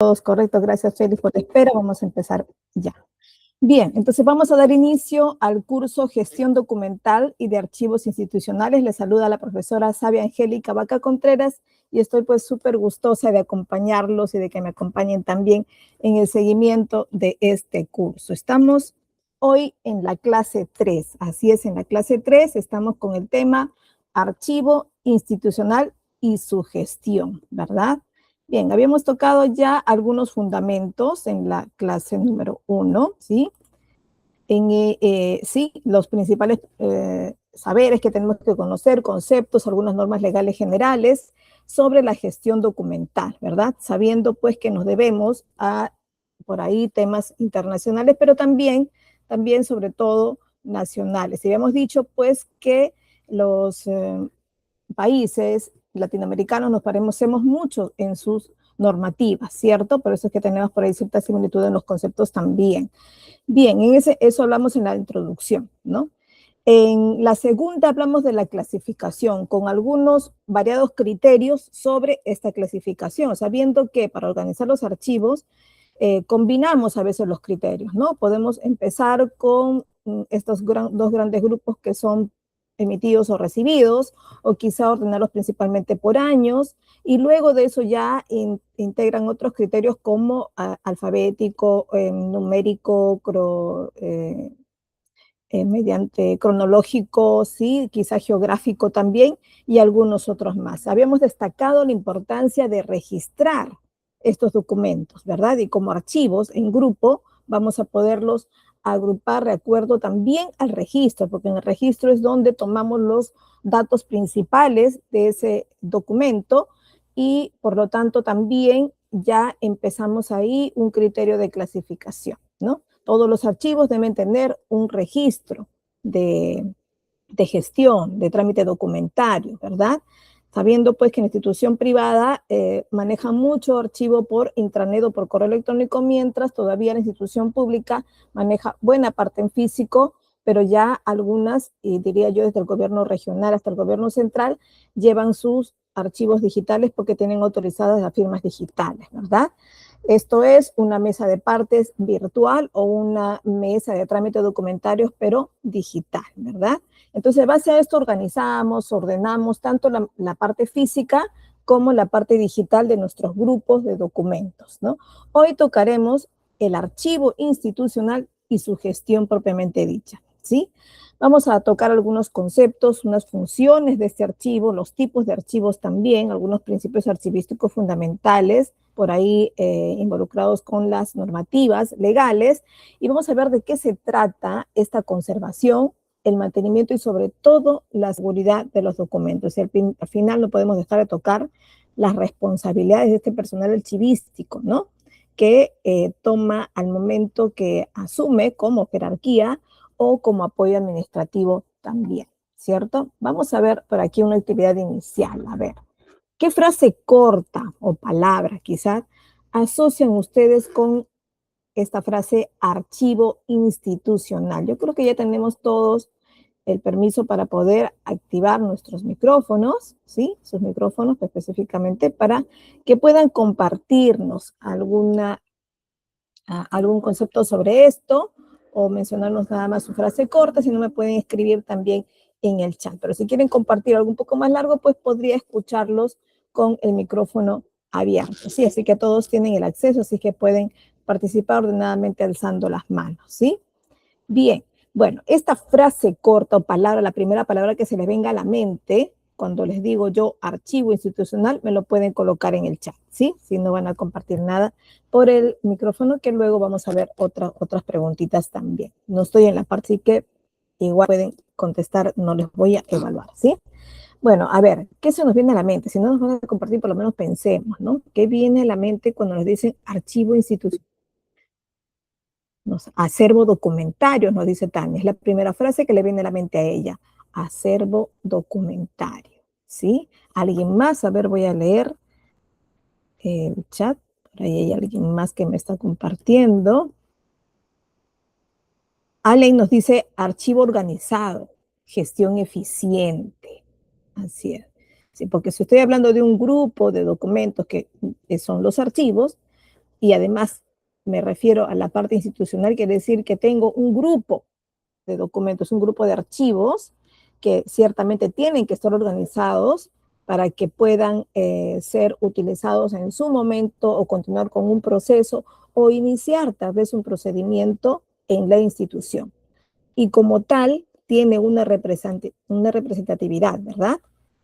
Todos correctos, gracias Félix por la espera, vamos a empezar ya. Bien, entonces vamos a dar inicio al curso Gestión Documental y de Archivos Institucionales. Les saluda la profesora Sabia Angélica Vaca Contreras y estoy pues súper gustosa de acompañarlos y de que me acompañen también en el seguimiento de este curso. Estamos hoy en la clase 3, así es, en la clase 3 estamos con el tema Archivo Institucional y su gestión, ¿verdad? Bien, habíamos tocado ya algunos fundamentos en la clase número 1, ¿sí? Sí, los principales saberes que tenemos que conocer, conceptos, algunas normas legales generales sobre la gestión documental, ¿verdad? Sabiendo pues que nos debemos a, por ahí, temas internacionales, pero también sobre todo nacionales. Y habíamos dicho pues que los países latinoamericanos nos parecemos mucho en sus normativas, ¿cierto? Por eso es que tenemos por ahí cierta similitud en los conceptos también. Bien, eso hablamos en la introducción, ¿no? En la segunda hablamos de la clasificación con algunos variados criterios sobre esta clasificación, sabiendo que para organizar los archivos combinamos a veces los criterios, ¿no? Podemos empezar con estos dos grandes grupos que son emitidos o recibidos, o quizá ordenarlos principalmente por años, y luego de eso ya integran otros criterios como alfabético, numérico, mediante cronológico, sí, quizá geográfico también, y algunos otros más. Habíamos destacado la importancia de registrar estos documentos, ¿verdad? Y como archivos en grupo vamos a poderlos agrupar de acuerdo también al registro, porque en el registro es donde tomamos los datos principales de ese documento y por lo tanto también ya empezamos ahí un criterio de clasificación, ¿no? Todos los archivos deben tener un registro de gestión, de trámite documentario, ¿verdad? Sabiendo pues que la institución privada maneja mucho archivo por intranet o por correo electrónico, mientras todavía la institución pública maneja buena parte en físico, pero ya algunas, y diría yo desde el gobierno regional hasta el gobierno central, llevan sus archivos digitales porque tienen autorizadas las firmas digitales, ¿verdad? Esto es una mesa de partes virtual o una mesa de trámite documentarios, pero digital, ¿verdad? Entonces, en base a esto organizamos, ordenamos tanto la parte física como la parte digital de nuestros grupos de documentos, ¿no? Hoy tocaremos el archivo institucional y su gestión propiamente dicha, ¿sí? Vamos a tocar algunos conceptos, unas funciones de este archivo, los tipos de archivos también, algunos principios archivísticos fundamentales, por ahí involucrados con las normativas legales, y vamos a ver de qué se trata esta conservación, el mantenimiento y sobre todo la seguridad de los documentos. Y al final no podemos dejar de tocar las responsabilidades de este personal archivístico, ¿no? Que toma al momento que asume como jerarquía o como apoyo administrativo también, ¿cierto? Vamos a ver por aquí una actividad inicial, a ver. ¿Qué frase corta o palabra quizás asocian ustedes con esta frase archivo institucional? Yo creo que ya tenemos todos el permiso para poder activar nuestros micrófonos, ¿sí? Sus micrófonos específicamente para que puedan compartirnos algún concepto sobre esto o mencionarnos nada más su frase corta, si no me pueden escribir también en el chat. Pero si quieren compartir algo un poco más largo, pues podría escucharlos con el micrófono abierto, ¿sí? Así que todos tienen el acceso, así que pueden participar ordenadamente alzando las manos, ¿sí? Bien, bueno, esta frase corta o palabra, la primera palabra que se les venga a la mente, cuando les digo yo archivo institucional, me lo pueden colocar en el chat, ¿sí? Si no van a compartir nada por el micrófono, que luego vamos a ver otras preguntitas también. No estoy en la parte, así que igual pueden contestar, no les voy a evaluar, ¿sí? Bueno, a ver, ¿qué se nos viene a la mente? Si no nos van a compartir, por lo menos pensemos, ¿no? ¿Qué viene a la mente cuando nos dicen archivo institucional? Acervo documentario, nos dice Tania. Es la primera frase que le viene a la mente a ella. Acervo documentario, ¿sí? ¿Alguien más? A ver, voy a leer el chat. Por ahí hay alguien más que me está compartiendo. Allen nos dice archivo organizado, gestión eficiente. Así es. Sí, porque si estoy hablando de un grupo de documentos que son los archivos, y además me refiero a la parte institucional, quiere decir que tengo un grupo de documentos, un grupo de archivos que ciertamente tienen que estar organizados para que puedan ser utilizados en su momento o continuar con un proceso o iniciar tal vez un procedimiento en la institución. Y como tal, tiene una representatividad, ¿verdad?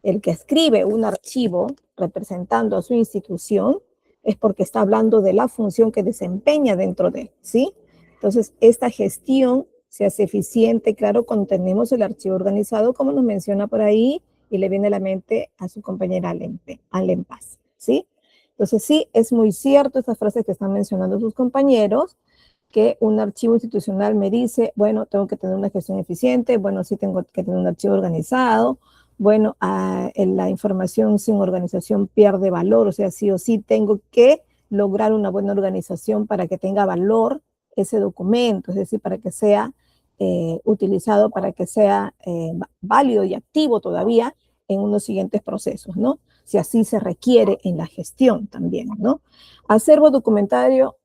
El que escribe un archivo representando a su institución es porque está hablando de la función que desempeña dentro de él, ¿sí? Entonces, esta gestión se hace eficiente, claro, cuando tenemos el archivo organizado, como nos menciona por ahí, y le viene a la mente a su compañera Allen Paz, ¿sí? Entonces, sí, es muy cierto estas frases que están mencionando sus compañeros, que un archivo institucional me dice, bueno, tengo que tener una gestión eficiente, bueno, sí tengo que tener un archivo organizado, bueno, la información sin organización pierde valor, o sea, sí o sí tengo que lograr una buena organización para que tenga valor ese documento, es decir, para que sea utilizado, para que sea válido y activo todavía en unos siguientes procesos, ¿no? Si así se requiere en la gestión también, ¿no? Acervo documentario,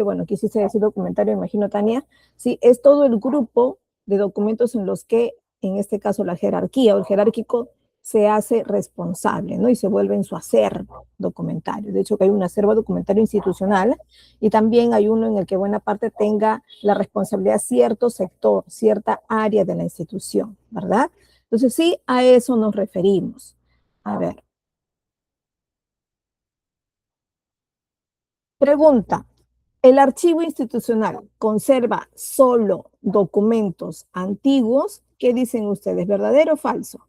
bueno, quisiste decir documentario, imagino, Tania, sí, es todo el grupo de documentos en los que, en este caso, la jerarquía o el jerárquico se hace responsable, ¿no? Y se vuelve en su acervo documentario. De hecho, que hay un acervo documentario institucional y también hay uno en el que buena parte tenga la responsabilidad cierto sector, cierta área de la institución, ¿verdad? Entonces, sí, a eso nos referimos. A ver. Pregunta. ¿El archivo institucional conserva solo documentos antiguos? ¿Qué dicen ustedes? ¿Verdadero o falso?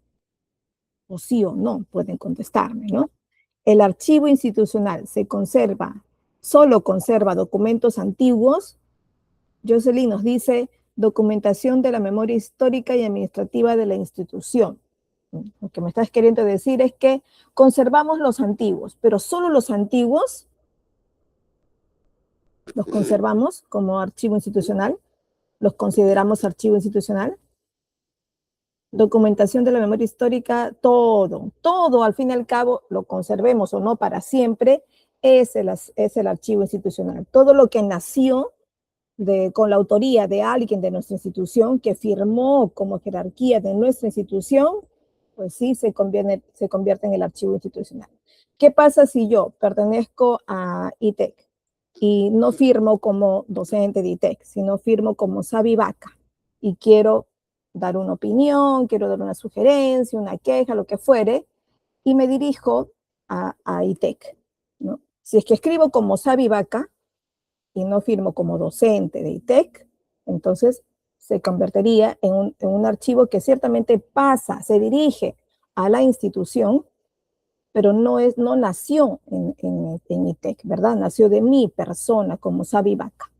O sí o no, pueden contestarme, ¿no? El archivo institucional solo conserva documentos antiguos. Jocelyn nos dice documentación de la memoria histórica y administrativa de la institución. Lo que me estás queriendo decir es que conservamos los antiguos, pero solo los antiguos los conservamos como archivo institucional, los consideramos archivo institucional. Documentación de la memoria histórica, todo al fin y al cabo, lo conservemos o no para siempre, es el archivo institucional. Todo lo que nació con la autoría de alguien de nuestra institución que firmó como jerarquía de nuestra institución, pues sí se convierte en el archivo institucional. ¿Qué pasa si yo pertenezco a ITEC y no firmo como docente de ITEC, sino firmo como Sabi Vaca y quiero dar una opinión, quiero dar una sugerencia, una queja, lo que fuere, y me dirijo a ITEC, ¿no? Si es que escribo como Sabi Vaca, y no firmo como docente de ITEC, entonces se convertiría en un archivo que ciertamente se dirige a la institución, pero no nació en ITEC, ¿verdad? Nació de mi persona como Sabi Vaca,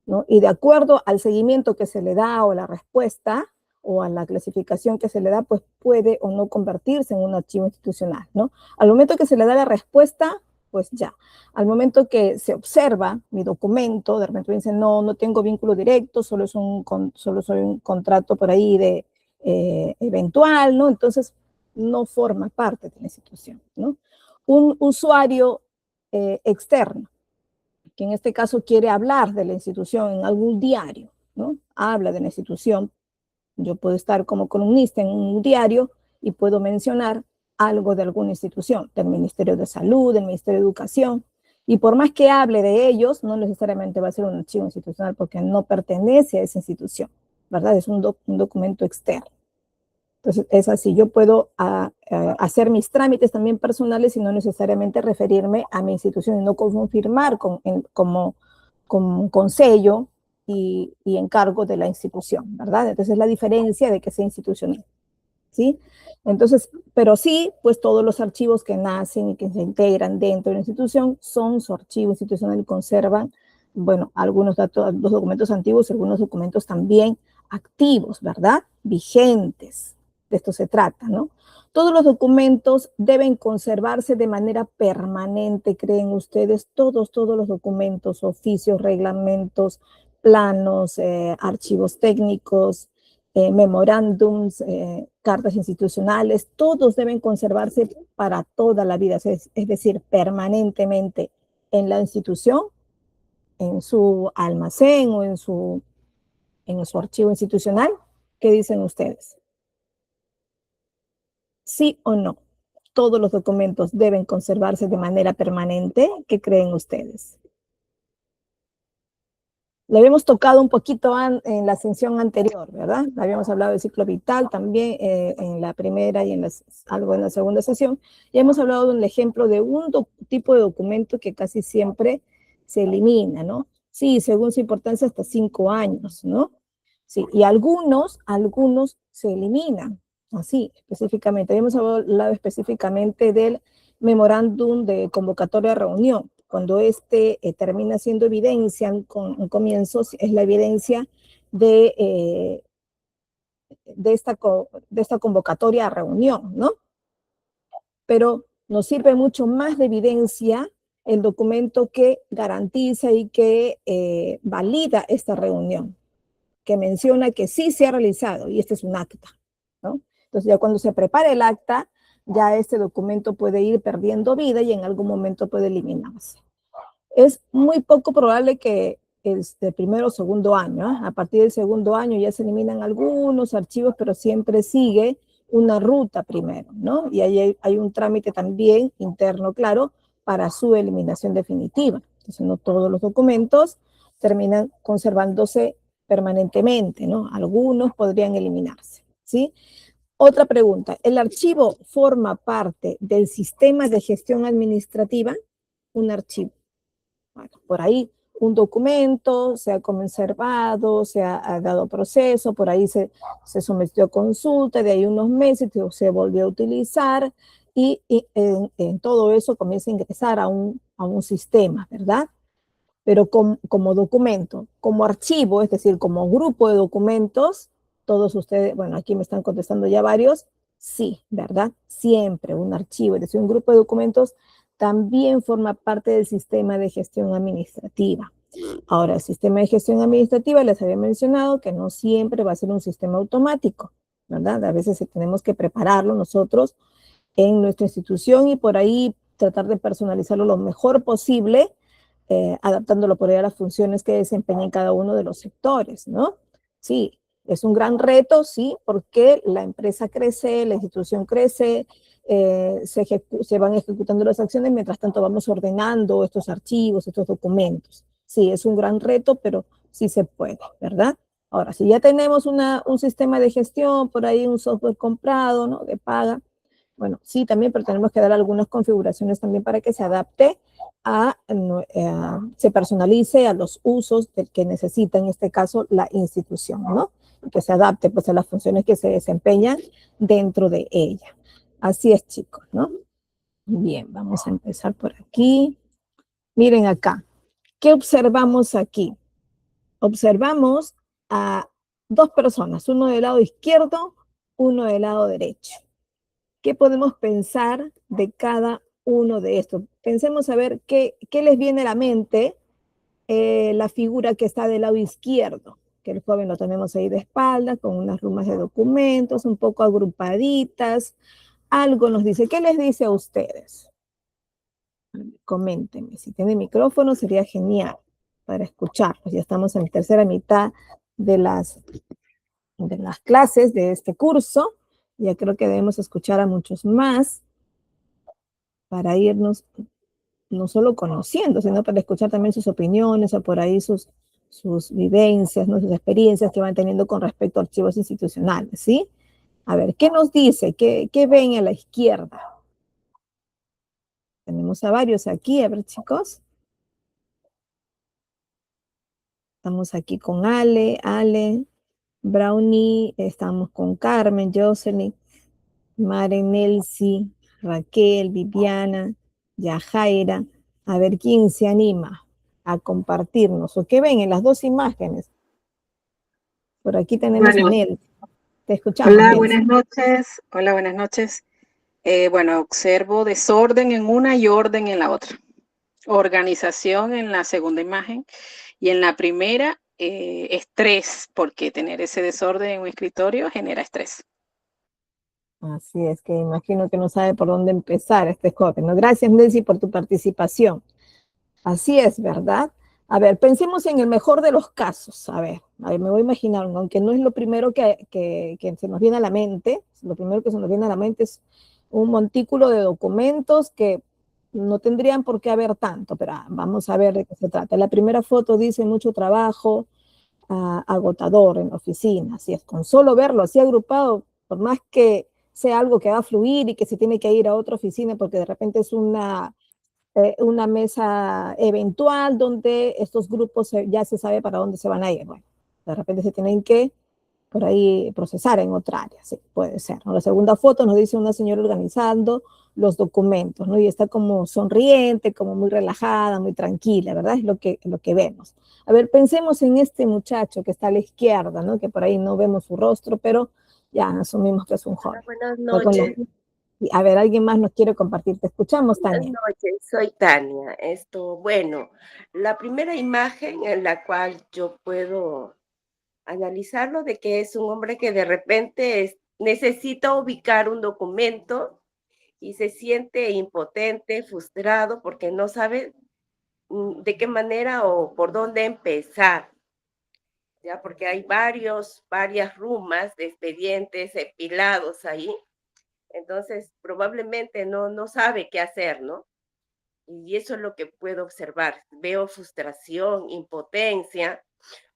¿no? Y de acuerdo al seguimiento que se le da o la respuesta o a la clasificación que se le da, pues puede o no convertirse en un archivo institucional, ¿no? Al momento que se le da la respuesta, pues ya. Al momento que se observa mi documento, de repente me dicen, no tengo vínculo directo, solo soy un contrato por ahí de eventual, ¿no? Entonces, no forma parte de la institución, ¿no? Un usuario externo, que en este caso quiere hablar de la institución en algún diario, ¿no? Habla de la institución. Yo puedo estar como columnista en un diario y puedo mencionar algo de alguna institución, del Ministerio de Salud, del Ministerio de Educación, y por más que hable de ellos, no necesariamente va a ser un archivo institucional porque no pertenece a esa institución, ¿verdad? Es un documento externo. Entonces, es así, yo puedo hacer mis trámites también personales y no necesariamente referirme a mi institución y no confirmar con sello y encargo de la institución, ¿verdad? Entonces, es la diferencia de que sea institucional, ¿sí? Entonces, pero sí, pues todos los archivos que nacen y que se integran dentro de la institución son su archivo institucional y conservan, bueno, algunos datos, los documentos antiguos, algunos documentos también activos, ¿verdad? Vigentes. De esto se trata, ¿no? Todos los documentos deben conservarse de manera permanente, creen ustedes, todos los documentos, oficios, reglamentos, planos, archivos técnicos, memorándums, cartas institucionales, todos deben conservarse para toda la vida, es decir, permanentemente, en la institución, en su almacén o en su archivo institucional. ¿Qué dicen ustedes? ¿Sí o no? ¿Todos los documentos deben conservarse de manera permanente? ¿Qué creen ustedes? Lo habíamos tocado un poquito en la sesión anterior, ¿verdad? Habíamos hablado del ciclo vital también en la primera y algo en la segunda sesión. Y hemos hablado de un ejemplo de un tipo de documento que casi siempre se elimina, ¿no? Sí, según su importancia hasta 5 años, ¿no? Sí, y algunos se eliminan, así específicamente. Habíamos hablado específicamente del memorándum de convocatoria de reunión. Cuando termina siendo evidencia con comienzos, es la evidencia de, de esta convocatoria a reunión, ¿no? Pero nos sirve mucho más de evidencia el documento que garantiza y que valida esta reunión, que menciona que sí se ha realizado, y este es un acta, ¿no? Entonces ya cuando se prepara el acta, ya este documento puede ir perdiendo vida y en algún momento puede eliminarse. Es muy poco probable que primero o segundo año, ¿eh? A partir del segundo año ya se eliminan algunos archivos, pero siempre sigue una ruta primero, ¿no? Y ahí hay un trámite también interno, claro, para su eliminación definitiva. Entonces, no todos los documentos terminan conservándose permanentemente, ¿no? Algunos podrían eliminarse, ¿sí? Otra pregunta, ¿el archivo forma parte del sistema de gestión administrativa? Un archivo. Bueno, por ahí un documento se ha conservado, se ha dado proceso, por ahí se sometió a consulta, de ahí unos meses se volvió a utilizar y en todo eso comienza a ingresar a un sistema, ¿verdad? Pero como documento, como archivo, es decir, como grupo de documentos, todos ustedes, bueno, aquí me están contestando ya varios, sí, ¿verdad? Siempre un archivo, es decir, un grupo de documentos también forma parte del sistema de gestión administrativa. Ahora, el sistema de gestión administrativa, les había mencionado que no siempre va a ser un sistema automático, ¿verdad? A veces tenemos que prepararlo nosotros en nuestra institución y por ahí tratar de personalizarlo lo mejor posible, adaptándolo por ahí a las funciones que desempeña en cada uno de los sectores, ¿no? Sí, es un gran reto, sí, porque la empresa crece, la institución crece, se van ejecutando las acciones, mientras tanto vamos ordenando estos archivos, estos documentos. Sí, es un gran reto, pero sí se puede, ¿verdad? Ahora, si ya tenemos un sistema de gestión, por ahí un software comprado, ¿no? De paga, bueno, sí, también, pero tenemos que dar algunas configuraciones también para que se adapte se personalice a los usos del que necesita, en este caso, la institución, ¿no? Que se adapte pues a las funciones que se desempeñan dentro de ella. Así es, chicos, ¿no? Bien, vamos a empezar por aquí. Miren acá, ¿qué observamos aquí? Observamos a dos personas, uno del lado izquierdo, uno del lado derecho. ¿Qué podemos pensar de cada uno de estos? Pensemos a ver qué les viene a la mente la figura que está del lado izquierdo, que el joven lo tenemos ahí de espaldas, con unas rumas de documentos, un poco agrupaditas. Algo nos dice. ¿Qué les dice a ustedes? Coméntenme. Si tiene micrófono sería genial para escucharlos. Ya estamos en la tercera mitad de las clases de este curso. Ya creo que debemos escuchar a muchos más para irnos no solo conociendo, sino para escuchar también sus opiniones o por ahí sus vivencias, ¿no? Sus experiencias que van teniendo con respecto a archivos institucionales, ¿sí? A ver, ¿qué nos dice? ¿Qué ven a la izquierda? Tenemos a varios aquí, a ver, chicos. Estamos aquí con Ale, Brownie, estamos con Carmen, Jocelyn, Maren, Nelsi, Raquel, Viviana, Yajaira. A ver quién se anima a compartirnos o qué ven en las dos imágenes. Por aquí tenemos a Bueno, Nelsi. Te escuchamos, hola, Nelsi. buenas noches. Hola, buenas noches. Bueno, observo desorden en una y orden en la otra. Organización en la segunda imagen y en la primera, estrés, porque tener ese desorden en un escritorio genera estrés. Así es que imagino que no sabe por dónde empezar este joven, ¿no? Gracias, Nelsi, por tu participación. Así es, ¿verdad? A ver, pensemos en el mejor de los casos. A ver, me voy a imaginar, aunque no es lo primero que se nos viene a la mente, lo primero que se nos viene a la mente es un montículo de documentos que no tendrían por qué haber tanto, pero vamos a ver de qué se trata. La primera foto dice mucho trabajo, agotador en la oficina, así es, con solo verlo así agrupado, por más que sea algo que va a fluir y que se tiene que ir a otra oficina porque de repente es una mesa eventual donde estos grupos ya se sabe para dónde se van a ir. Bueno, de repente se tienen que por ahí procesar en otra área, sí, puede ser, ¿no? La segunda foto nos dice una señora organizando los documentos, ¿no? Y está como sonriente, como muy relajada, muy tranquila, ¿verdad? Es lo que vemos. A ver, pensemos en este muchacho que está a la izquierda, ¿no? Que por ahí no vemos su rostro, pero ya asumimos que es un Hola, joven. buenas Está con noches. a ver, alguien más nos quiere compartir. Te escuchamos, Buenas Tania. noches, soy Tania. Bueno, la primera imagen en la cual yo puedo analizarlo de que es un hombre que de repente necesita ubicar un documento y se siente impotente, frustrado porque no sabe de qué manera o por dónde empezar, ya porque hay varias rumas de expedientes epilados ahí. Entonces, probablemente no sabe qué hacer, ¿no? Y eso es lo que puedo observar. Veo frustración, impotencia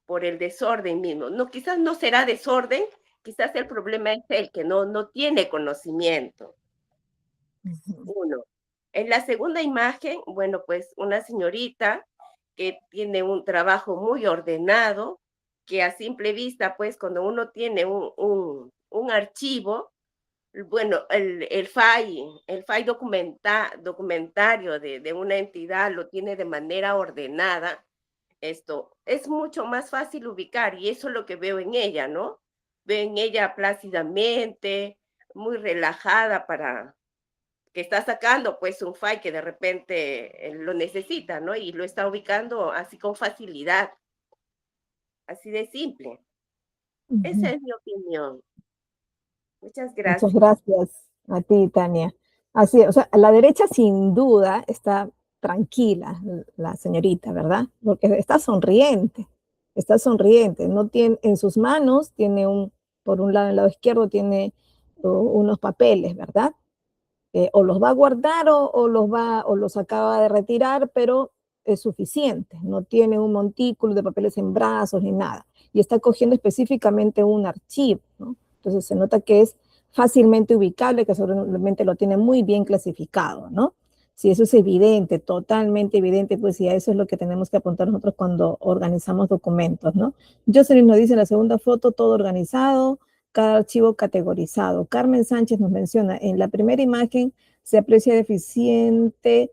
por el desorden mismo. No, quizás no será desorden, quizás el problema es el que no tiene conocimiento. Ujú. Uno. En la segunda imagen, bueno, pues una señorita que tiene un trabajo muy ordenado, que a simple vista, pues cuando uno tiene un archivo, bueno, el file documentario de una entidad lo tiene de manera ordenada. Esto es mucho más fácil ubicar y eso es lo que veo en ella, ¿no? Veo en ella plácidamente, muy relajada para que está sacando pues un file que de repente lo necesita, ¿no? Y lo está ubicando así con facilidad, así de simple. Esa Ujú. es mi opinión. Muchas Muchas gracias. gracias a ti, Tania. Así es, o sea, a la derecha sin duda está tranquila la señorita, ¿verdad? Porque está sonriente, no tiene, en sus manos tiene por un lado, en el lado izquierdo tiene unos papeles, ¿verdad? O los va a guardar o los acaba de retirar, pero es suficiente, no tiene un montículo de papeles en brazos ni nada, y está cogiendo específicamente un archivo, ¿no? Entonces se nota que es fácilmente ubicable, que seguramente lo tiene muy bien clasificado, ¿no? Si eso es evidente, totalmente evidente, pues ya eso es lo que tenemos que apuntar nosotros cuando organizamos documentos, ¿no? Jocelyn nos dice en la segunda foto, todo organizado, cada archivo categorizado. Carmen Sánchez nos menciona, en la primera imagen se aprecia deficiente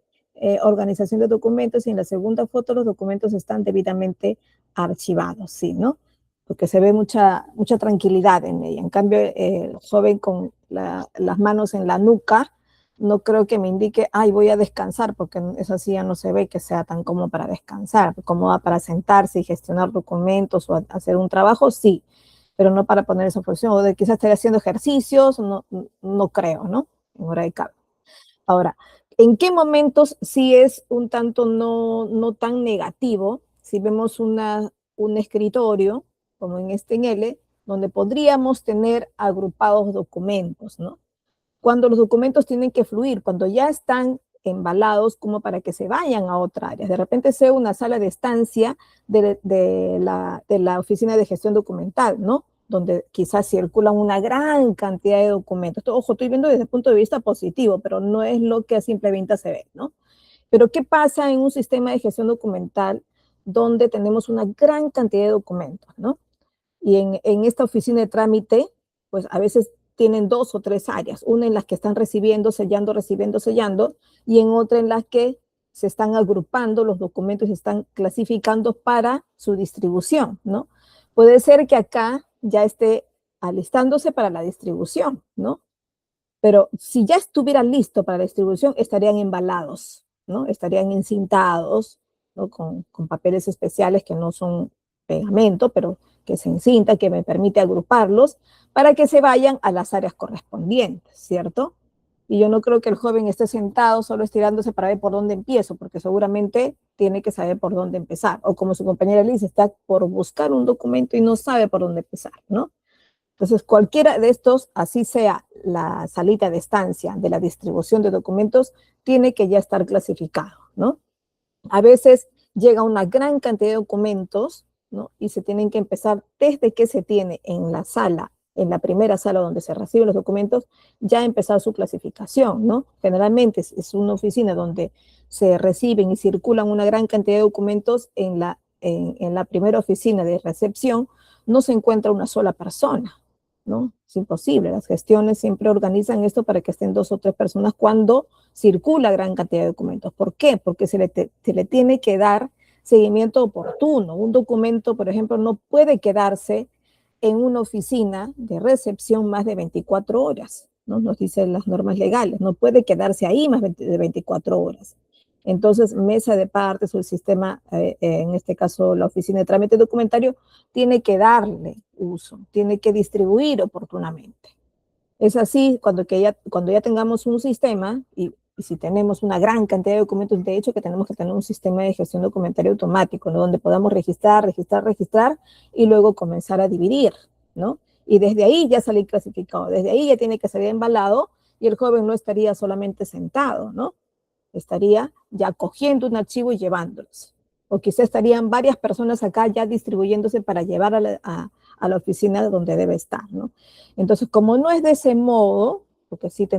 organización de documentos y en la segunda foto los documentos están debidamente archivados, sí, ¿no? Porque se ve mucha tranquilidad en ella. En cambio, el joven con las manos en la nuca, no creo que me indique, ay, voy a descansar, porque eso sí ya no se ve que sea tan cómodo para descansar, cómoda para sentarse y gestionar documentos o hacer un trabajo, sí, pero no para poner esa posición, o de quizás estar haciendo ejercicios, no creo, ¿no? En hora de cambio. Ahora, ¿en qué momentos sí es un tanto no tan negativo? Si vemos un escritorio, como en L, donde podríamos tener agrupados documentos, ¿no? Cuando los documentos tienen que fluir, cuando ya están embalados como para que se vayan a otra área. De repente sea una sala de estancia de la oficina de gestión documental, ¿no? Donde quizás circulan una gran cantidad de documentos. Ojo, estoy viendo desde el punto de vista positivo, pero no es lo que a simple vista se ve, ¿no? Pero ¿qué pasa en un sistema de gestión documental donde tenemos una gran cantidad de documentos, ¿no? Y en esta oficina de trámite, pues a veces tienen dos o tres áreas, una en las que están recibiendo, sellando, y en otra en las que se están agrupando los documentos, se están clasificando para su distribución, ¿no? Puede ser que acá ya esté alistándose para la distribución, ¿no? Pero si ya estuviera listo para la distribución, estarían embalados, ¿no? Estarían encintados, ¿no? Con papeles especiales que no son pegamento, pero que se encinta, que me permite agruparlos para que se vayan a las áreas correspondientes, ¿cierto? Y yo no creo que el joven esté sentado solo estirándose para ver por dónde empiezo, porque seguramente tiene que saber por dónde empezar. O como su compañera Liz, está por buscar un documento y no sabe por dónde empezar, ¿no? Entonces, cualquiera de estos, así sea la salida de estancia de la distribución de documentos, tiene que ya estar clasificado, ¿no? A veces llega una gran cantidad de documentos, ¿no? Y se tienen que empezar desde que se tiene en la sala, en la primera sala donde se reciben los documentos, ya empezar su clasificación, ¿no? Generalmente es una oficina donde se reciben y circulan una gran cantidad de documentos en la primera oficina de recepción, no se encuentra una sola persona, ¿no? Es imposible. Las gestiones siempre organizan esto para que estén 2 o 3 personas cuando circula gran cantidad de documentos. ¿Por qué? Porque se le tiene que dar seguimiento oportuno. Un documento, por ejemplo, no puede quedarse en una oficina de recepción más de 24 horas, ¿no? Nos dicen las normas legales. No puede quedarse ahí más de 24 horas. Entonces, mesa de partes o el sistema, en este caso la oficina de trámite documentario, tiene que darle uso, tiene que distribuir oportunamente. Es así cuando ya tengamos un sistema y si tenemos una gran cantidad de documentos, de hecho que tenemos que tener un sistema de gestión documentaria automático, ¿no? Donde podamos registrar y luego comenzar a dividir, ¿no? Y desde ahí ya salir clasificado, desde ahí ya tiene que salir embalado y el joven no estaría solamente sentado, ¿no? Estaría ya cogiendo un archivo y llevándolos. O quizá estarían varias personas acá ya distribuyéndose para llevar a la oficina donde debe estar, ¿no? Entonces, como no es de ese modo, porque sí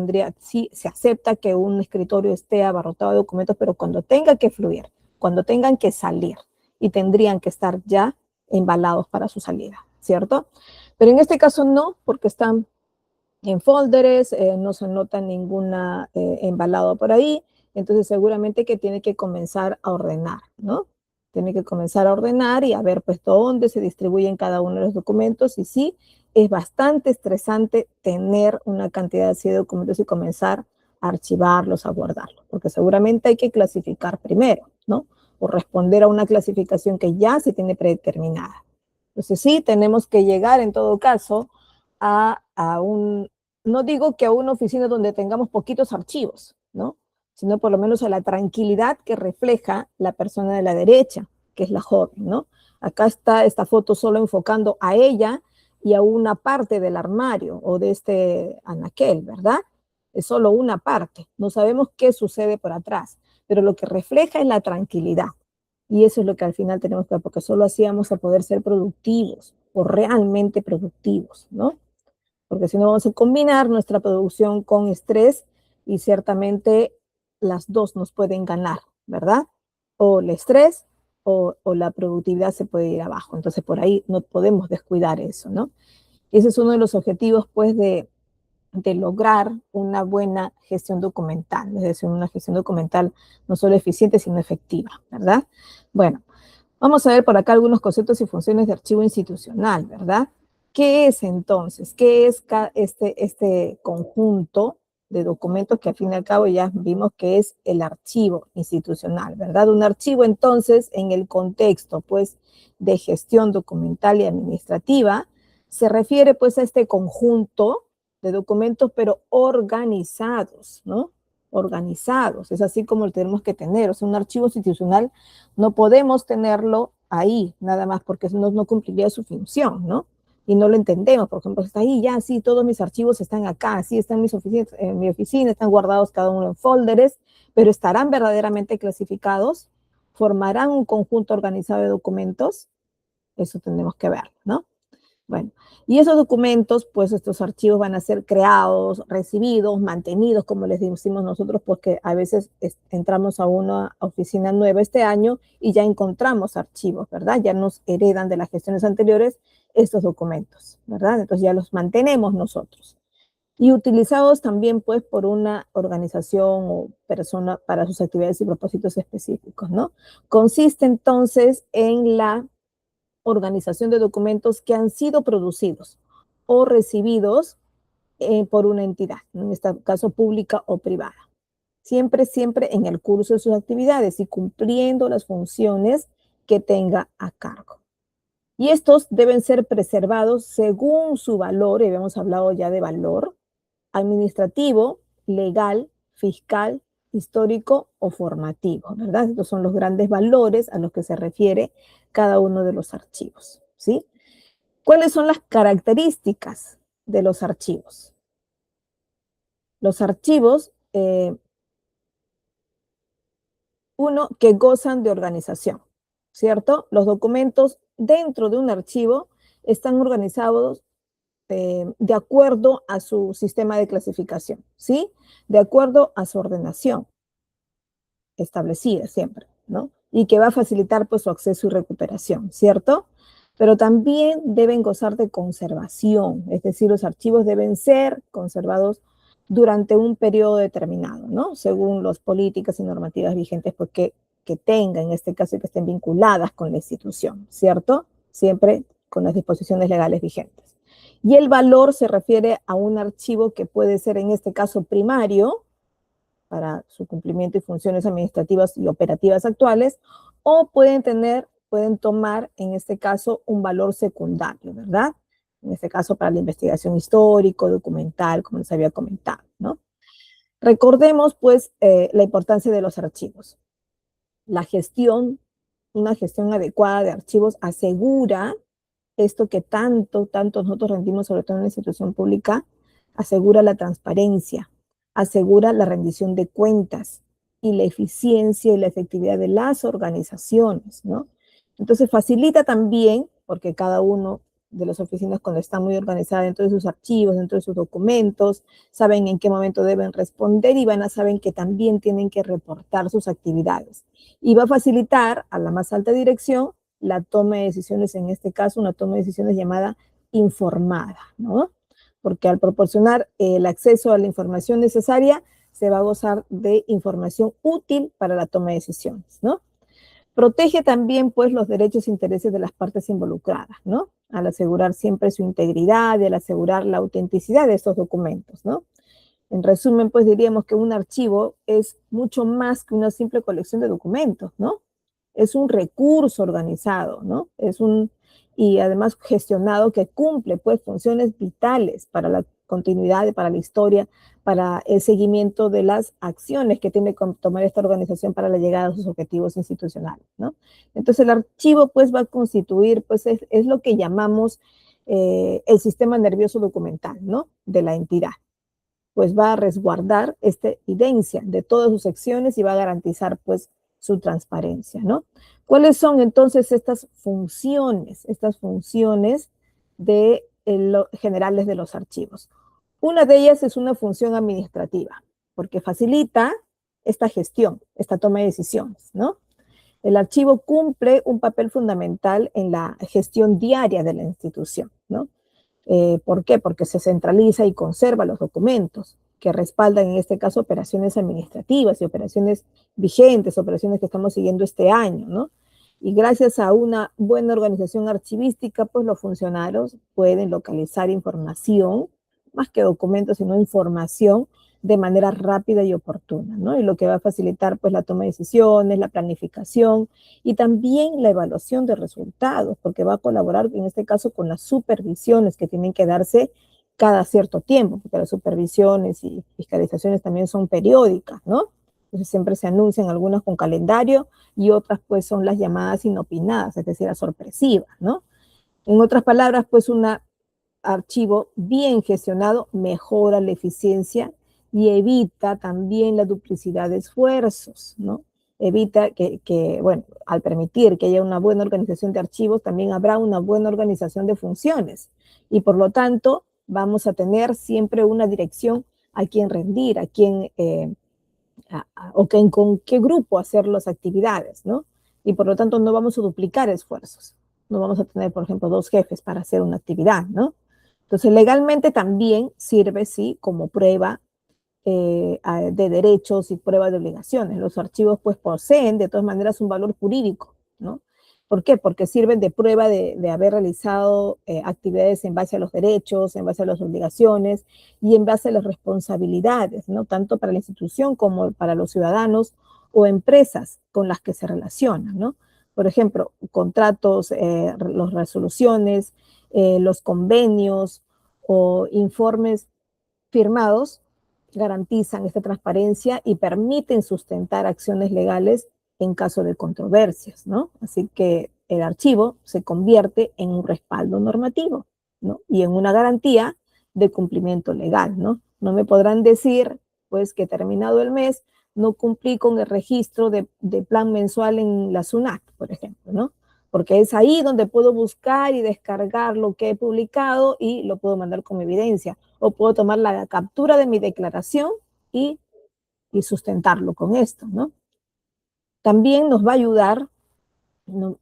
se acepta que un escritorio esté abarrotado de documentos, pero cuando tenga que fluir, cuando tengan que salir y tendrían que estar ya embalados para su salida, ¿cierto? Pero en este caso no, porque están en folders, no se nota ninguna embalado por ahí, entonces seguramente que tiene que comenzar a ordenar, ¿no? Tiene que comenzar a ordenar y a ver pues dónde se distribuyen cada uno de los documentos y sí, es bastante estresante tener una cantidad así de documentos y comenzar a archivarlos, a guardarlos, porque seguramente hay que clasificar primero, ¿no? O responder a una clasificación que ya se tiene predeterminada. Entonces sí, tenemos que llegar en todo caso no digo que a una oficina donde tengamos poquitos archivos, ¿no? Sino por lo menos a la tranquilidad que refleja la persona de la derecha, que es la joven, ¿no? Acá está esta foto solo enfocando a ella y a una parte del armario o de este anaquel, ¿verdad? Es solo una parte. No sabemos qué sucede por atrás, pero lo que refleja es la tranquilidad. Y eso es lo que al final tenemos que ver, porque solo así vamos a poder ser productivos o realmente productivos, ¿no? Porque si no vamos a combinar nuestra producción con estrés y ciertamente las dos nos pueden ganar, ¿verdad? O el estrés o la productividad se puede ir abajo. Entonces por ahí no podemos descuidar eso, ¿no? Y ese es uno de los objetivos, pues, de lograr una buena gestión documental, es decir, una gestión documental no solo eficiente, sino efectiva, ¿verdad? Bueno, vamos a ver por acá algunos conceptos y funciones de archivo institucional, ¿verdad? ¿Qué es entonces? ¿Qué es este conjunto de documentos que al fin y al cabo ya vimos que es el archivo institucional, ¿verdad? Un archivo entonces en el contexto pues de gestión documental y administrativa se refiere pues a este conjunto de documentos pero organizados, ¿no? Organizados, es así como lo tenemos que tener, o sea, un archivo institucional no podemos tenerlo ahí, nada más, porque no cumpliría su función, ¿no? Y no lo entendemos, por ejemplo, está ahí, ya, sí, todos mis archivos están acá, sí, están mis oficinas, en mi oficina, están guardados cada uno en folders, pero ¿estarán verdaderamente clasificados? ¿Formarán un conjunto organizado de documentos? Eso tenemos que ver, ¿no? Bueno, y esos documentos, pues estos archivos van a ser creados, recibidos, mantenidos, como les decimos nosotros, porque a veces entramos a una oficina nueva este año y ya encontramos archivos, ¿verdad? Ya nos heredan de las gestiones anteriores estos documentos, ¿verdad? Entonces ya los mantenemos nosotros. Y utilizados también, pues, por una organización o persona para sus actividades y propósitos específicos, ¿no? Consiste entonces en la organización de documentos que han sido producidos o recibidos por una entidad, en este caso pública o privada. Siempre en el curso de sus actividades y cumpliendo las funciones que tenga a cargo. Y estos deben ser preservados según su valor, y habíamos hablado ya de valor administrativo legal, fiscal, histórico o formativo, ¿verdad? Estos son los grandes valores a los que se refiere cada uno de los archivos, ¿sí? ¿Cuáles son las características de los archivos? Los archivos, uno, que gozan de organización, ¿cierto? Los documentos dentro de un archivo están organizados de acuerdo a su sistema de clasificación, ¿sí? De acuerdo a su ordenación establecida siempre, ¿no? Y que va a facilitar pues su acceso y recuperación, ¿cierto? Pero también deben gozar de conservación, es decir, los archivos deben ser conservados durante un periodo determinado, ¿no? Según las políticas y normativas vigentes, pues que tengan, en este caso, que estén vinculadas con la institución, ¿cierto? Siempre con las disposiciones legales vigentes. Y el valor se refiere a un archivo que puede ser, en este caso, primario, para su cumplimiento y funciones administrativas y operativas actuales, o pueden tomar, en este caso, un valor secundario, ¿verdad? En este caso, para la investigación histórico, documental, como les había comentado, ¿no? Recordemos, pues, la importancia de los archivos. La gestión, una gestión adecuada de archivos asegura esto que tanto nosotros rendimos, sobre todo en la institución pública, asegura la transparencia, asegura la rendición de cuentas y la eficiencia y la efectividad de las organizaciones, ¿no? Entonces facilita también, porque cada uno de las oficinas, cuando está muy organizada dentro de sus archivos, dentro de sus documentos, saben en qué momento deben responder y saben que también tienen que reportar sus actividades. Y va a facilitar a la más alta dirección la toma de decisiones, en este caso, una toma de decisiones llamada informada, ¿no? Porque al proporcionar el acceso a la información necesaria, se va a gozar de información útil para la toma de decisiones, ¿no? Protege también, pues, los derechos e intereses de las partes involucradas, ¿no? Al asegurar siempre su integridad y al asegurar la autenticidad de estos documentos, ¿no? En resumen, pues diríamos que un archivo es mucho más que una simple colección de documentos, ¿no? Es un recurso organizado, ¿no? Y además gestionado que cumple, pues, funciones vitales para la continuidad, para la historia, para el seguimiento de las acciones que tiene que tomar esta organización para la llegada a sus objetivos institucionales, ¿no? Entonces, el archivo, pues, va a constituir, pues, es lo que llamamos el sistema nervioso documental, ¿no? De la entidad. Pues va a resguardar esta evidencia de todas sus secciones y va a garantizar, pues, su transparencia, ¿no? ¿Cuáles son entonces estas funciones generales de los archivos? Una de ellas es una función administrativa, porque facilita esta gestión, esta toma de decisiones, ¿no? El archivo cumple un papel fundamental en la gestión diaria de la institución, ¿no? ¿Por qué? Porque se centraliza y conserva los documentos que respaldan, en este caso, operaciones administrativas y operaciones vigentes, operaciones que estamos siguiendo este año, ¿no? Y gracias a una buena organización archivística, pues los funcionarios pueden localizar información, más que documentos, sino información, de manera rápida y oportuna, ¿no? Y lo que va a facilitar, pues, la toma de decisiones, la planificación y también la evaluación de resultados, porque va a colaborar, en este caso, con las supervisiones que tienen que darse cada cierto tiempo, porque las supervisiones y fiscalizaciones también son periódicas, ¿no? Entonces siempre se anuncian algunas con calendario y otras, pues, son las llamadas inopinadas, es decir, las sorpresivas, ¿no? En otras palabras, pues, un archivo bien gestionado mejora la eficiencia y evita también la duplicidad de esfuerzos, ¿no? Evita bueno, al permitir que haya una buena organización de archivos, también habrá una buena organización de funciones. Y por lo tanto, vamos a tener siempre una dirección a quién rendir, con qué grupo hacer las actividades, ¿no? Y por lo tanto, no vamos a duplicar esfuerzos. No vamos a tener, por ejemplo, 2 jefes para hacer una actividad, ¿no? Entonces, legalmente también sirve, sí, como prueba de derechos y prueba de obligaciones. Los archivos, pues, poseen de todas maneras un valor jurídico, ¿no? ¿Por qué? Porque sirven de prueba de haber realizado actividades en base a los derechos, en base a las obligaciones y en base a las responsabilidades, ¿no? Tanto para la institución como para los ciudadanos o empresas con las que se relacionan, ¿no? Por ejemplo, contratos, las resoluciones, los convenios o informes firmados garantizan esta transparencia y permiten sustentar acciones legales en caso de controversias, ¿no? Así que el archivo se convierte en un respaldo normativo, ¿no? Y en una garantía de cumplimiento legal, ¿no? No me podrán decir, pues, que terminado el mes no cumplí con el registro de plan mensual en la SUNAT, por ejemplo, ¿no? Porque es ahí donde puedo buscar y descargar lo que he publicado y lo puedo mandar como evidencia. O puedo tomar la captura de mi declaración y sustentarlo con esto, ¿no? También nos va a ayudar, no,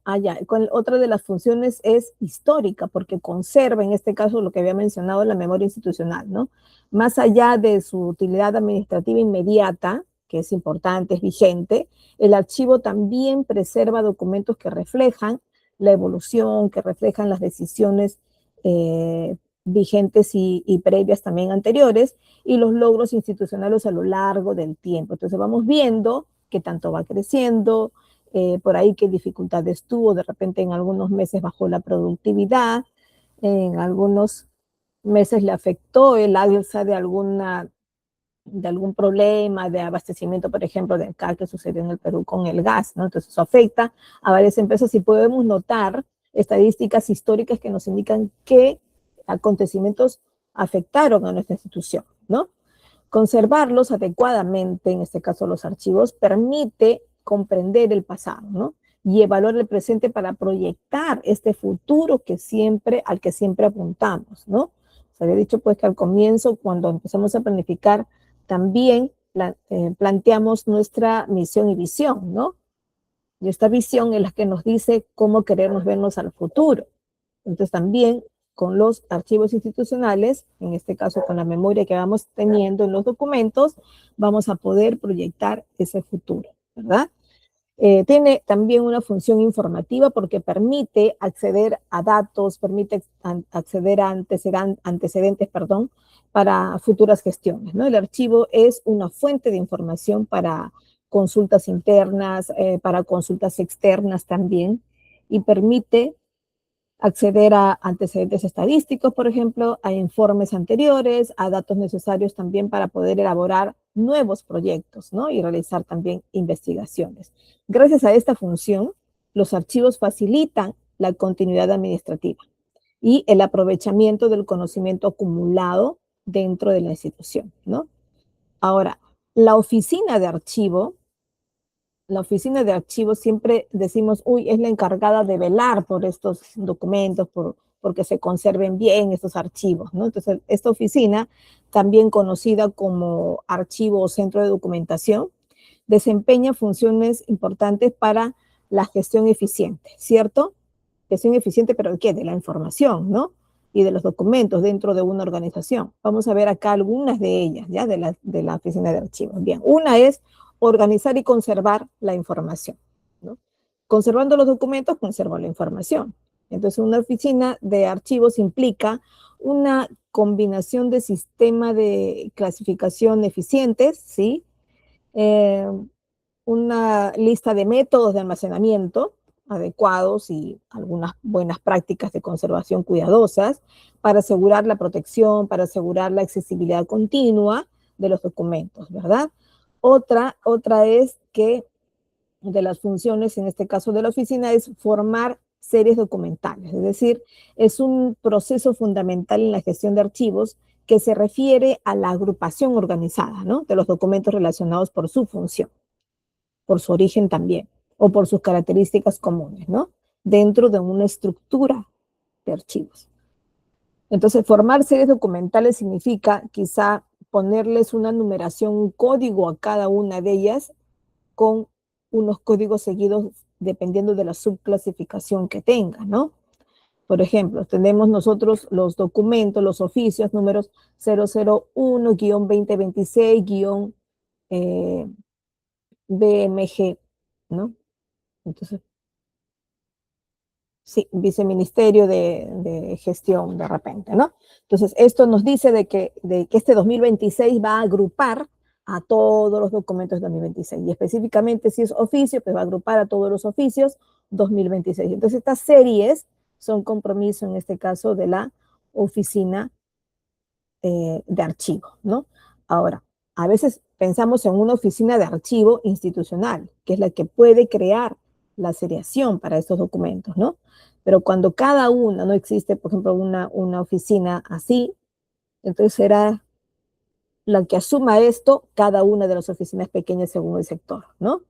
otra de las funciones es histórica, porque conserva, en este caso, lo que había mencionado, la memoria institucional, ¿no? Más allá de su utilidad administrativa inmediata, que es importante, es vigente, el archivo también preserva documentos que reflejan la evolución, que reflejan las decisiones vigentes y previas también anteriores, y los logros institucionales a lo largo del tiempo. Entonces vamos viendo que tanto va creciendo, por ahí qué dificultades tuvo, de repente en algunos meses bajó la productividad, en algunos meses le afectó el alza de algún problema de abastecimiento, por ejemplo, de acá que sucedió en el Perú con el gas, ¿no? Entonces eso afecta a varias empresas y podemos notar estadísticas históricas que nos indican qué acontecimientos afectaron a nuestra institución, ¿no? Conservarlos adecuadamente, en este caso los archivos, permite comprender el pasado, ¿no? Y evaluar el presente para proyectar este futuro al que siempre apuntamos, ¿no? Se había dicho pues que al comienzo, cuando empezamos a planificar, también planteamos nuestra misión y visión, ¿no? Y esta visión es la que nos dice cómo queremos vernos al futuro. Entonces también con los archivos institucionales, en este caso con la memoria que vamos teniendo en los documentos, vamos a poder proyectar ese futuro, ¿verdad? Tiene también una función informativa porque permite acceder a datos, permite acceder a antecedentes, perdón, para futuras gestiones, ¿no? El archivo es una fuente de información para consultas internas, para consultas externas también, y permite acceder a antecedentes estadísticos, por ejemplo, a informes anteriores, a datos necesarios también para poder elaborar nuevos proyectos, ¿no? Y realizar también investigaciones. Gracias a esta función, los archivos facilitan la continuidad administrativa y el aprovechamiento del conocimiento acumulado dentro de la institución, ¿no? Ahora, la oficina de archivo siempre decimos, uy, es la encargada de velar por estos documentos, porque se conserven bien estos archivos, ¿no? Entonces, esta oficina, también conocida como archivo o centro de documentación, desempeña funciones importantes para la gestión eficiente, ¿cierto? Gestión eficiente, pero ¿de qué? De la información, ¿no? Y de los documentos dentro de una organización. Vamos a ver acá algunas de ellas, ¿ya? De la oficina de archivos. Bien, una es organizar y conservar la información, ¿no? Conservando los documentos, conservo la información. Entonces, una oficina de archivos implica una combinación de sistema de clasificación eficientes, ¿sí? Una lista de métodos de almacenamiento adecuados y algunas buenas prácticas de conservación cuidadosas para asegurar la protección, para asegurar la accesibilidad continua de los documentos, ¿verdad? Otra es que de las funciones, en este caso de la oficina, es formar series documentales, es decir, es un proceso fundamental en la gestión de archivos que se refiere a la agrupación organizada, ¿no? De los documentos relacionados por su función, por su origen también, o por sus características comunes, ¿no? Dentro de una estructura de archivos. Entonces, formar series documentales significa quizá ponerles una numeración, un código a cada una de ellas con unos códigos seguidos dependiendo de la subclasificación que tenga, ¿no? Por ejemplo, tenemos nosotros los documentos, los oficios, números 001-2026-BMG, ¿no? Entonces, sí, viceministerio de gestión de repente, ¿no? Entonces, esto nos dice de que este 2026 va a agrupar a todos los documentos de 2026 y específicamente si es oficio, pues va a agrupar a todos los oficios 2026. Entonces, estas series son compromiso en este caso de la oficina de archivos, ¿no? Ahora, A veces pensamos en una oficina de archivo institucional, que es la que puede crear la seriación para estos documentos, ¿no? Pero cuando cada una, no existe, por ejemplo, una oficina así, entonces será la que asuma esto cada una de las oficinas pequeñas según el sector, ¿no?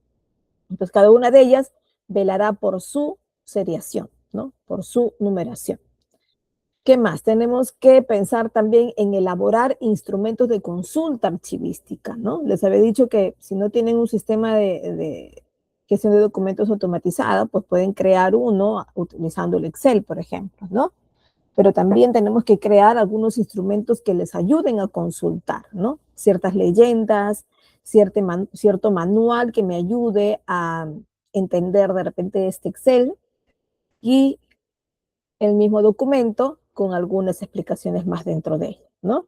Entonces cada una de ellas velará por su seriación, ¿no? Por su numeración. ¿Qué más? Tenemos que pensar también en elaborar instrumentos de consulta archivística, ¿no? Les había dicho que si no tienen un sistema de gestión de documentos automatizada, pues pueden crear uno utilizando el Excel, por ejemplo, ¿no? Pero también tenemos que crear algunos instrumentos que les ayuden a consultar, ¿no? Ciertas leyendas, cierto manual que me ayude a entender de repente este Excel y el mismo documento con algunas explicaciones más dentro de él, ¿no?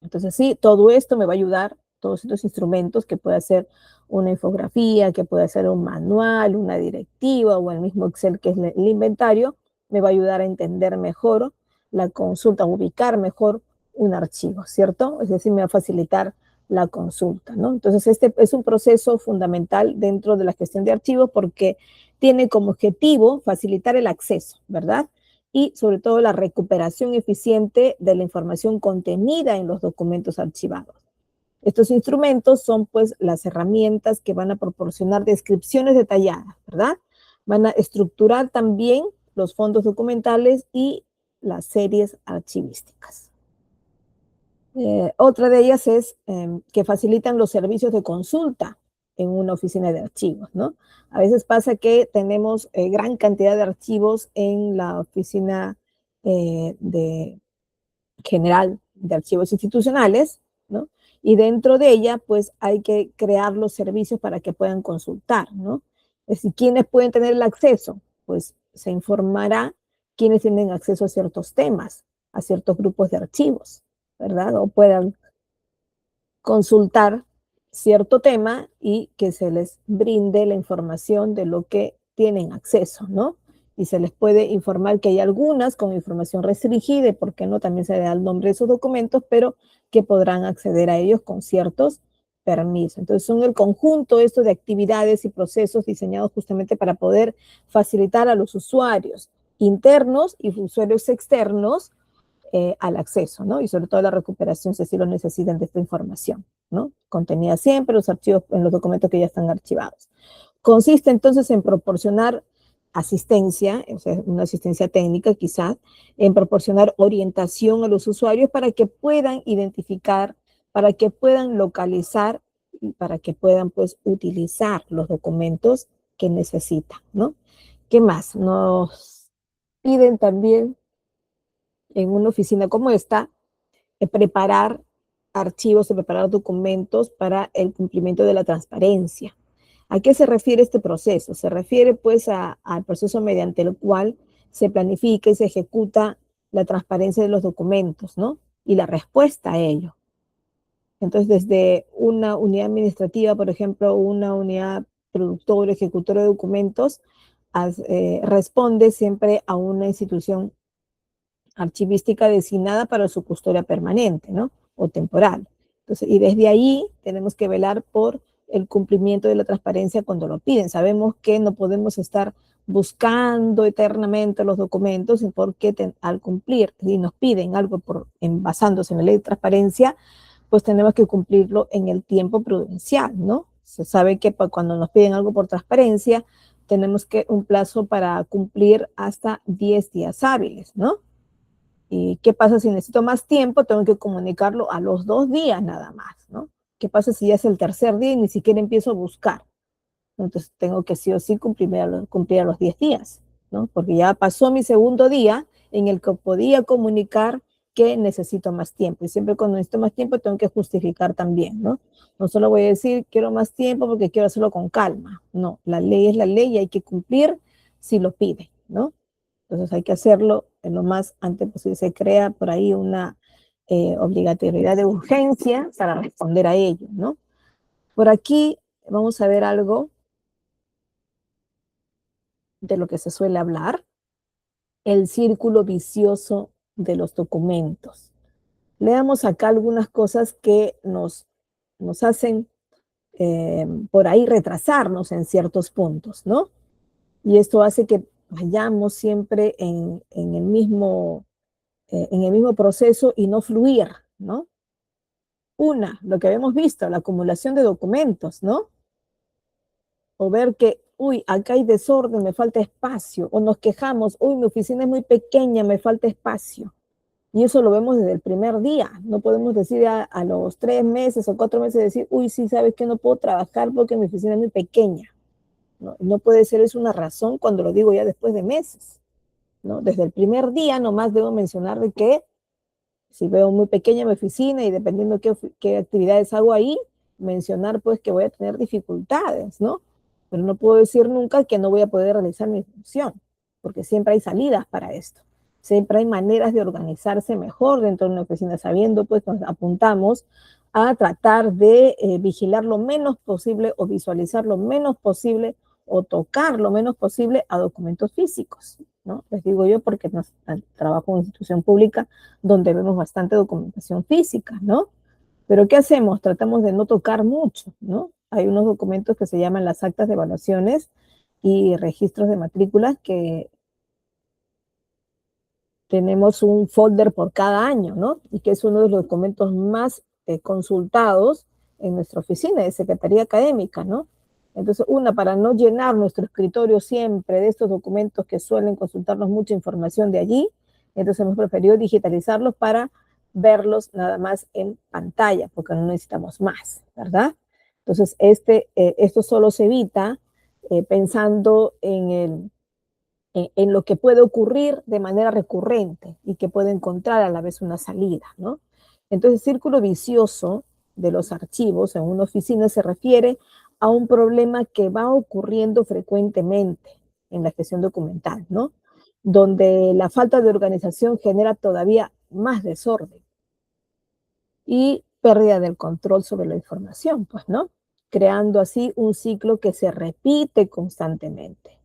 Entonces, sí, todo esto me va a ayudar, todos estos instrumentos, que puede ser una infografía, que puede ser un manual, una directiva o el mismo Excel que es el inventario, me va a ayudar a entender mejor la consulta, a ubicar mejor un archivo, ¿cierto? Es decir, me va a facilitar la consulta, ¿no? Entonces, este es un proceso fundamental dentro de la gestión de archivos porque tiene como objetivo facilitar el acceso, ¿verdad? Y sobre todo la recuperación eficiente de la información contenida en los documentos archivados. Estos instrumentos son pues las herramientas que van a proporcionar descripciones detalladas, ¿verdad? Van a estructurar también los fondos documentales y las series archivísticas. Otra de ellas es que facilitan los servicios de consulta en una oficina de archivos, ¿no? A veces pasa que tenemos gran cantidad de archivos en la oficina general de archivos institucionales, ¿no? Y dentro de ella, pues hay que crear los servicios para que puedan consultar, ¿no? Es decir, ¿quiénes pueden tener el acceso? Pues se informará quiénes tienen acceso a ciertos temas, a ciertos grupos de archivos, ¿verdad? O puedan consultar cierto tema y que se les brinde la información de lo que tienen acceso, ¿no? Y se les puede informar que hay algunas con información restringida, y por qué no, también se le da el nombre de esos documentos, pero que podrán acceder a ellos con ciertos permisos. Entonces son el conjunto esto de actividades y procesos diseñados justamente para poder facilitar a los usuarios internos y usuarios externos al acceso, ¿no? Y sobre todo la recuperación si así lo necesitan de esta información, ¿no? Contenida siempre los archivos, en los documentos que ya están archivados. Consiste entonces en proporcionar asistencia, o sea, una asistencia técnica quizás, en proporcionar orientación a los usuarios para que puedan identificar, para que puedan localizar y para que puedan pues utilizar los documentos que necesitan, ¿no? ¿Qué más? Nos piden también en una oficina como esta, preparar archivos o preparar documentos para el cumplimiento de la transparencia. ¿A qué se refiere este proceso? Se refiere pues al proceso mediante el cual se planifica y se ejecuta la transparencia de los documentos, ¿no? Y la respuesta a ello. Entonces, desde una unidad administrativa, por ejemplo, una unidad productora, ejecutora de documentos, responde siempre a una institución archivística designada para su custodia permanente, ¿no? O temporal. Entonces, y desde ahí tenemos que velar por el cumplimiento de la transparencia cuando lo piden. Sabemos que no podemos estar buscando eternamente los documentos porque al cumplir, si nos piden algo basándose en la ley de transparencia, pues tenemos que cumplirlo en el tiempo prudencial, ¿no? Se sabe que cuando nos piden algo por transparencia, tenemos que un plazo para cumplir hasta 10 días hábiles, ¿no? ¿Y qué pasa si necesito más tiempo? Tengo que comunicarlo a los 2 días nada más, ¿no? ¿Qué pasa si ya es el tercer día y ni siquiera empiezo a buscar? Entonces tengo que sí o sí cumplir a los 10 días, ¿no? Porque ya pasó mi segundo día en el que podía comunicar que necesito más tiempo. Y siempre cuando necesito más tiempo tengo que justificar también, ¿no? No solo voy a decir quiero más tiempo porque quiero hacerlo con calma. No, la ley es la ley y hay que cumplir si lo pide, ¿no? Entonces hay que hacerlo en lo más antes posible. Se crea por ahí una obligatoriedad de urgencia para responder a ello, ¿no? Por aquí vamos a ver algo de lo que se suele hablar, el círculo vicioso de los documentos. Leamos acá algunas cosas que nos nos hacen por ahí retrasarnos en ciertos puntos, ¿no? Y esto hace que vayamos siempre en el mismo proceso y no fluir, ¿no? Lo que habíamos visto, la acumulación de documentos, ¿no? O ver que, uy, acá hay desorden, me falta espacio, o nos quejamos, uy, mi oficina es muy pequeña, me falta espacio. Y eso lo vemos desde el primer día. No podemos decir a los 3 meses o 4 meses, decir, uy, sí, sabes que no puedo trabajar porque mi oficina es muy pequeña. No, no puede ser eso una razón cuando lo digo ya después de meses, ¿no? Desde el primer día nomás debo mencionar de que si veo muy pequeña mi oficina y dependiendo qué actividades hago ahí, mencionar pues que voy a tener dificultades, ¿no? Pero no puedo decir nunca que no voy a poder realizar mi función, porque siempre hay salidas para esto. Siempre hay maneras de organizarse mejor dentro de una oficina, sabiendo pues nos apuntamos a tratar de vigilar lo menos posible o visualizar lo menos posible o tocar lo menos posible a documentos físicos, ¿no? Les digo yo porque trabajo en institución pública donde vemos bastante documentación física, ¿no? Pero ¿qué hacemos? Tratamos de no tocar mucho, ¿no? Hay unos documentos que se llaman las actas de evaluaciones y registros de matrículas que tenemos un folder por cada año, ¿no? Y que es uno de los documentos más consultados en nuestra oficina de Secretaría Académica, ¿no? Entonces, para no llenar nuestro escritorio siempre de estos documentos que suelen consultarnos mucha información de allí, entonces hemos preferido digitalizarlos para verlos nada más en pantalla, porque no necesitamos más, ¿verdad? Entonces, esto solo se evita pensando en lo que puede ocurrir de manera recurrente y que puede encontrar a la vez una salida, ¿no? Entonces, el círculo vicioso de los archivos en una oficina se refiere a un problema que va ocurriendo frecuentemente en la gestión documental, ¿no? Donde la falta de organización genera todavía más desorden y pérdida del control sobre la información, pues, ¿no? Creando así un ciclo que se repite constantemente.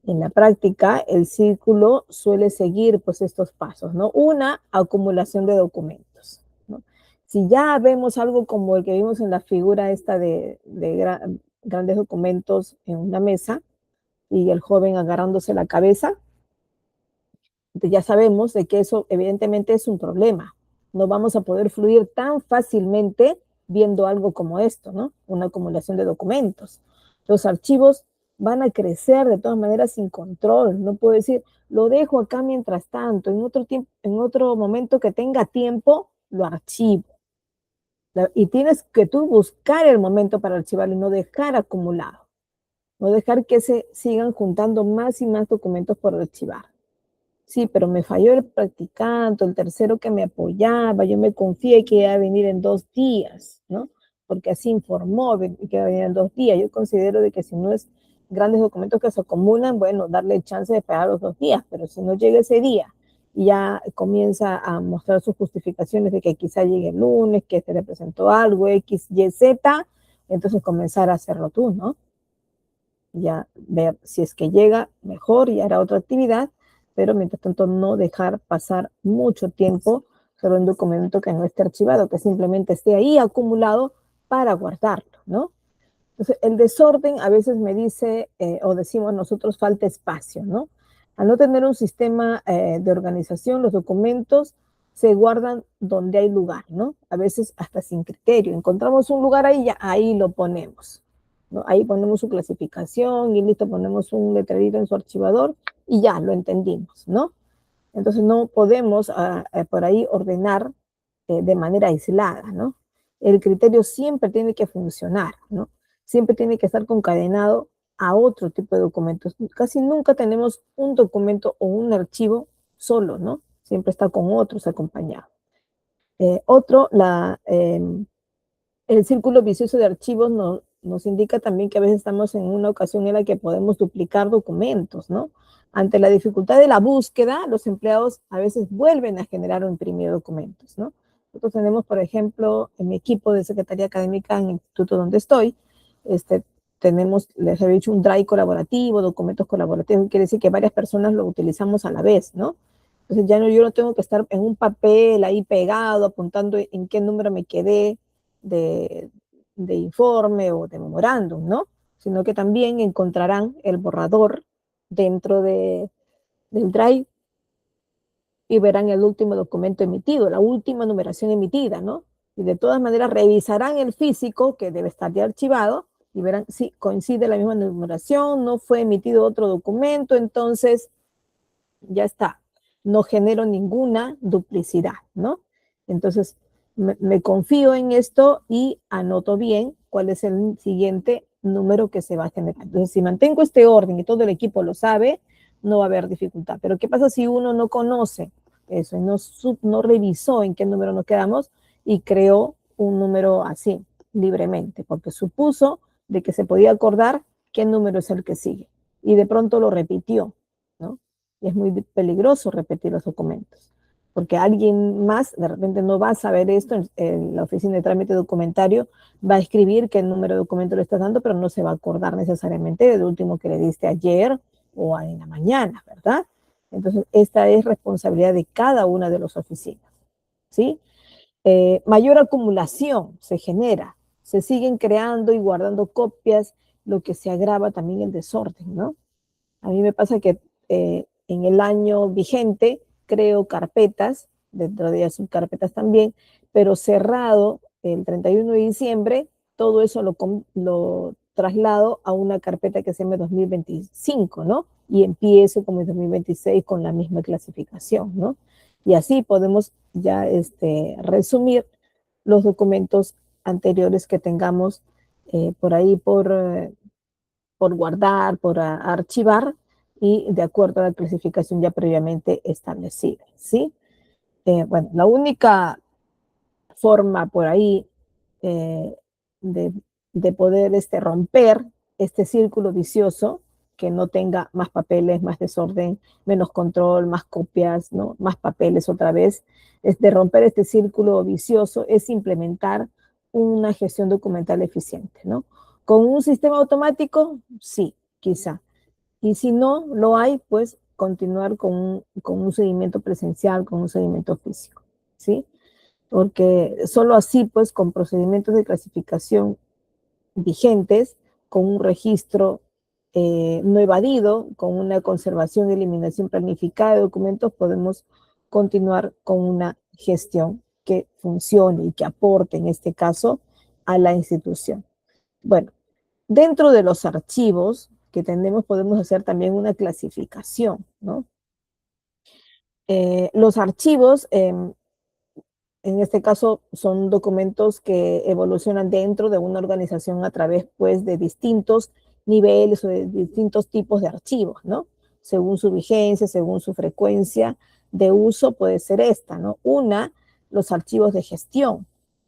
En la práctica, el círculo suele seguir pues estos pasos, ¿no? Una, acumulación de documentos, ¿no? Si ya vemos algo como el que vimos en la figura esta de grandes documentos en una mesa y el joven agarrándose la cabeza, ya sabemos de que eso evidentemente es un problema. No vamos a poder fluir tan fácilmente viendo algo como esto, ¿no? Una acumulación de documentos. Los archivos van a crecer de todas maneras sin control. No puedo decir, lo dejo acá mientras tanto, en otro momento que tenga tiempo, lo archivo. Y tienes que tú buscar el momento para archivarlo y no dejar acumulado. No dejar que se sigan juntando más y más documentos por archivar. Sí, pero me falló el practicante, el tercero que me apoyaba, yo me confié que iba a venir en 2 días, ¿no? Porque así informó que iba a venir en 2 días. Yo considero de que si no es grandes documentos que se acumulan, bueno, darle chance de esperar los 2 días, pero si no llega ese día y ya comienza a mostrar sus justificaciones de que quizá llegue el lunes, que se le presentó algo, X, Y, Z, entonces comenzar a hacerlo tú, ¿no? Ya ver si es que llega mejor y hará otra actividad, pero mientras tanto no dejar pasar mucho tiempo sobre un documento que no esté archivado, que simplemente esté ahí acumulado para guardarlo, ¿no? Entonces, el desorden a veces me dice, o decimos nosotros, falta espacio, ¿no? Al no tener un sistema de organización, los documentos se guardan donde hay lugar, ¿no? A veces hasta sin criterio. Encontramos un lugar ahí, ya ahí lo ponemos, ¿no? Ahí ponemos su clasificación y listo, ponemos un letrerito en su archivador y ya lo entendimos, ¿no? Entonces no podemos por ahí ordenar de manera aislada, ¿no? El criterio siempre tiene que funcionar, ¿no? Siempre tiene que estar concadenado a otro tipo de documentos. Casi nunca tenemos un documento o un archivo solo, ¿no? Siempre está con otros acompañados. El círculo vicioso de archivos nos indica también que a veces estamos en una ocasión en la que podemos duplicar documentos, ¿no? Ante la dificultad de la búsqueda, los empleados a veces vuelven a generar o imprimir documentos, ¿no? Nosotros tenemos, por ejemplo, en mi equipo de Secretaría Académica en el instituto donde estoy, tenemos, les he dicho, un drive colaborativo, documentos colaborativos, quiere decir que varias personas lo utilizamos a la vez, ¿no? Entonces yo no tengo que estar en un papel ahí pegado, apuntando en qué número me quedé, de informe o de memorándum, ¿no? Sino que también encontrarán el borrador dentro del Drive y verán el último documento emitido, la última numeración emitida, ¿no? Y de todas maneras revisarán el físico, que debe estar ya archivado, y verán si coincide la misma numeración, no fue emitido otro documento, entonces ya está, no genero ninguna duplicidad, ¿no? Entonces me confío en esto y anoto bien cuál es el siguiente número que se va a generar. Entonces, si mantengo este orden y todo el equipo lo sabe, no va a haber dificultad. Pero ¿qué pasa si uno no conoce eso y no revisó en qué número nos quedamos y creó un número así, libremente? Porque supuso de que se podía acordar qué número es el que sigue y de pronto lo repitió, ¿no? Y es muy peligroso repetir los documentos, porque alguien más de repente no va a saber esto, en la oficina de trámite documentario va a escribir qué número de documento le estás dando, pero no se va a acordar necesariamente del último que le diste ayer o en la mañana, ¿verdad? Entonces, esta es responsabilidad de cada una de las oficinas, ¿sí? Mayor acumulación se genera, se siguen creando y guardando copias, lo que se agrava también el desorden, ¿no? A mí me pasa que en el año vigente creo carpetas, dentro de ellas subcarpetas también, pero cerrado el 31 de diciembre, todo eso lo traslado a una carpeta que se llama 2025, ¿no? Y empiezo como en 2026 con la misma clasificación, ¿no? Y así podemos ya resumir los documentos anteriores que tengamos por ahí por guardar, por archivar y de acuerdo a la clasificación ya previamente establecida, ¿sí? Bueno, la única forma por ahí eh, de, de, poder romper este círculo vicioso, que no tenga más papeles, más desorden, menos control, más copias, ¿no? Más papeles otra vez, es de romper este círculo vicioso, es implementar una gestión documental eficiente, ¿no? ¿Con un sistema automático? Sí, quizá. Y si no lo hay, pues continuar con un seguimiento presencial, con un seguimiento físico, ¿sí? Porque solo así, pues, con procedimientos de clasificación vigentes, con un registro no evadido, con una conservación y eliminación planificada de documentos, podemos continuar con una gestión que funcione y que aporte, en este caso, a la institución. Bueno, dentro de los archivos que tenemos, podemos hacer también una clasificación, ¿no? Los archivos, en este caso, son documentos que evolucionan dentro de una organización a través, pues, de distintos niveles o de distintos tipos de archivos, ¿no? Según su vigencia, según su frecuencia de uso, puede ser esta, ¿no? Una, los archivos de gestión.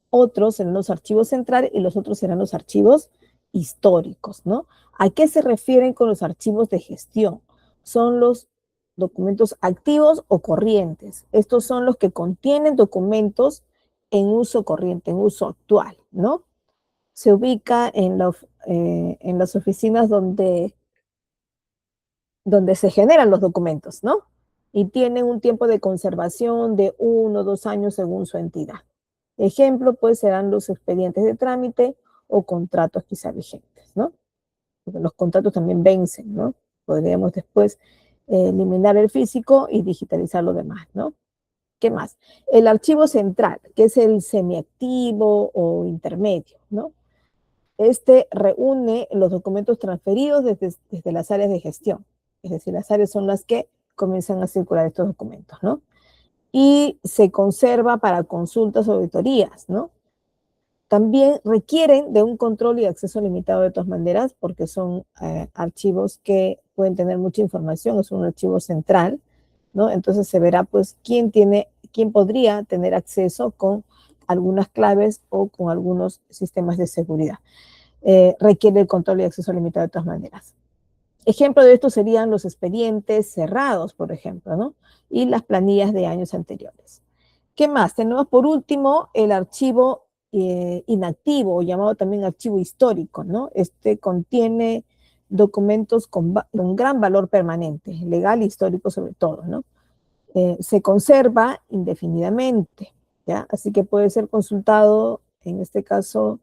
Otros serán los archivos centrales y los otros serán los archivos históricos, ¿no? ¿A qué se refieren con los archivos de gestión? Son los documentos activos o corrientes. Estos son los que contienen documentos en uso corriente, en uso actual, ¿no? Se ubica en las oficinas donde se generan los documentos, ¿no? Y tienen un tiempo de conservación de 1 o 2 años según su entidad. Ejemplo, pues serán los expedientes de trámite o contratos quizá vigentes, ¿no? Porque los contratos también vencen, ¿no? Podríamos después eliminar el físico y digitalizar lo demás, ¿no? ¿Qué más? El archivo central, que es el semiactivo o intermedio, ¿no? Este reúne los documentos transferidos desde las áreas de gestión. Es decir, las áreas son las que comienzan a circular estos documentos, ¿no? Y se conserva para consultas o auditorías, ¿no? También requieren de un control y acceso limitado de todas maneras, porque son archivos que pueden tener mucha información, es un archivo central, ¿no? Entonces se verá, pues, quién podría tener acceso con algunas claves o con algunos sistemas de seguridad. Requiere el control y acceso limitado de todas maneras. Ejemplo de esto serían los expedientes cerrados, por ejemplo, ¿no? Y las planillas de años anteriores. ¿Qué más? Tenemos por último el archivo inactivo, llamado también archivo histórico, ¿no? Este contiene documentos con gran valor permanente, legal e histórico sobre todo, ¿no? Se conserva indefinidamente, ¿ya? Así que puede ser consultado, en este caso,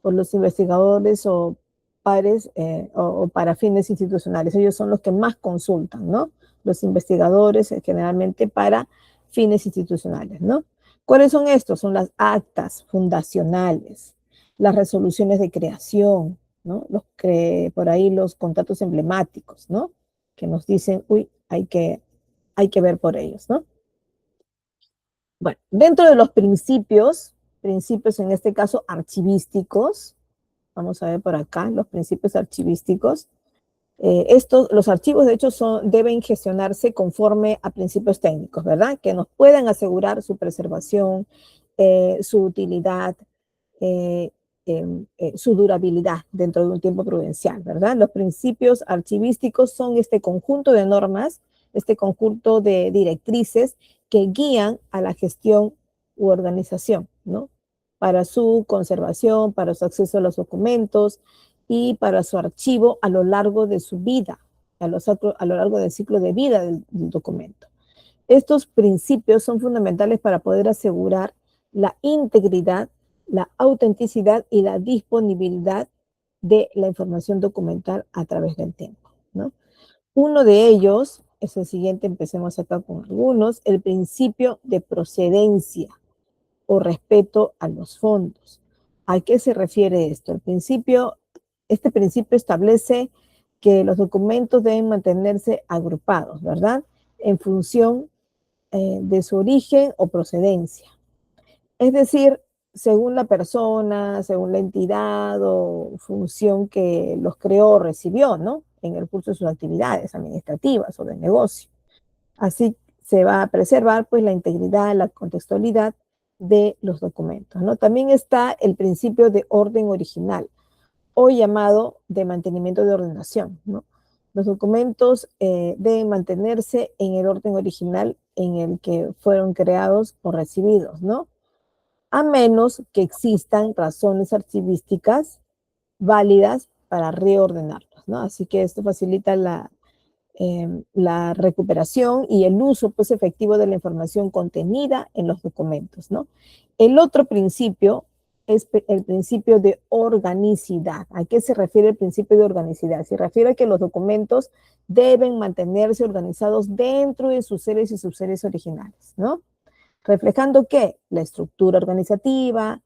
por los investigadores o pares o para fines institucionales. Ellos son los que más consultan, ¿no? Los investigadores generalmente para fines institucionales, ¿no? ¿Cuáles son estos? Son las actas fundacionales, las resoluciones de creación, ¿no? Por ahí los contratos emblemáticos, ¿no? Que nos dicen, uy, hay que ver por ellos, ¿no? Bueno, dentro de los principios en este caso archivísticos, vamos a ver por acá, los principios archivísticos, los archivos de hecho deben gestionarse conforme a principios técnicos, ¿verdad? Que nos puedan asegurar su preservación, su utilidad, su durabilidad dentro de un tiempo prudencial, ¿verdad? Los principios archivísticos son este conjunto de normas, este conjunto de directrices que guían a la gestión u organización, ¿no? Para su conservación, para su acceso a los documentos y para su archivo a lo largo de su vida, a lo largo del ciclo de vida del documento. Estos principios son fundamentales para poder asegurar la integridad, la autenticidad y la disponibilidad de la información documental a través del tiempo, ¿no? Uno de ellos es el siguiente, empecemos acá con algunos, el principio de procedencia o respeto a los fondos. ¿A qué se refiere esto? Este principio establece que los documentos deben mantenerse agrupados, ¿verdad? En función de su origen o procedencia. Es decir, según la persona, según la entidad o función que los creó o recibió, ¿no? En el curso de sus actividades administrativas o de negocio. Así se va a preservar pues la integridad, la contextualidad de los documentos, ¿no? También está el principio de orden original o llamado de mantenimiento de ordenación, ¿no? Los documentos deben mantenerse en el orden original en el que fueron creados o recibidos, ¿no? A menos que existan razones archivísticas válidas para reordenarlos, ¿no? Así que esto facilita la recuperación y el uso pues, efectivo de la información contenida en los documentos, ¿no? El otro principio es el principio de organicidad. ¿A qué se refiere el principio de organicidad? Se refiere a que los documentos deben mantenerse organizados dentro de sus series y subseries originales, ¿no? Reflejando ¿qué? La estructura organizativa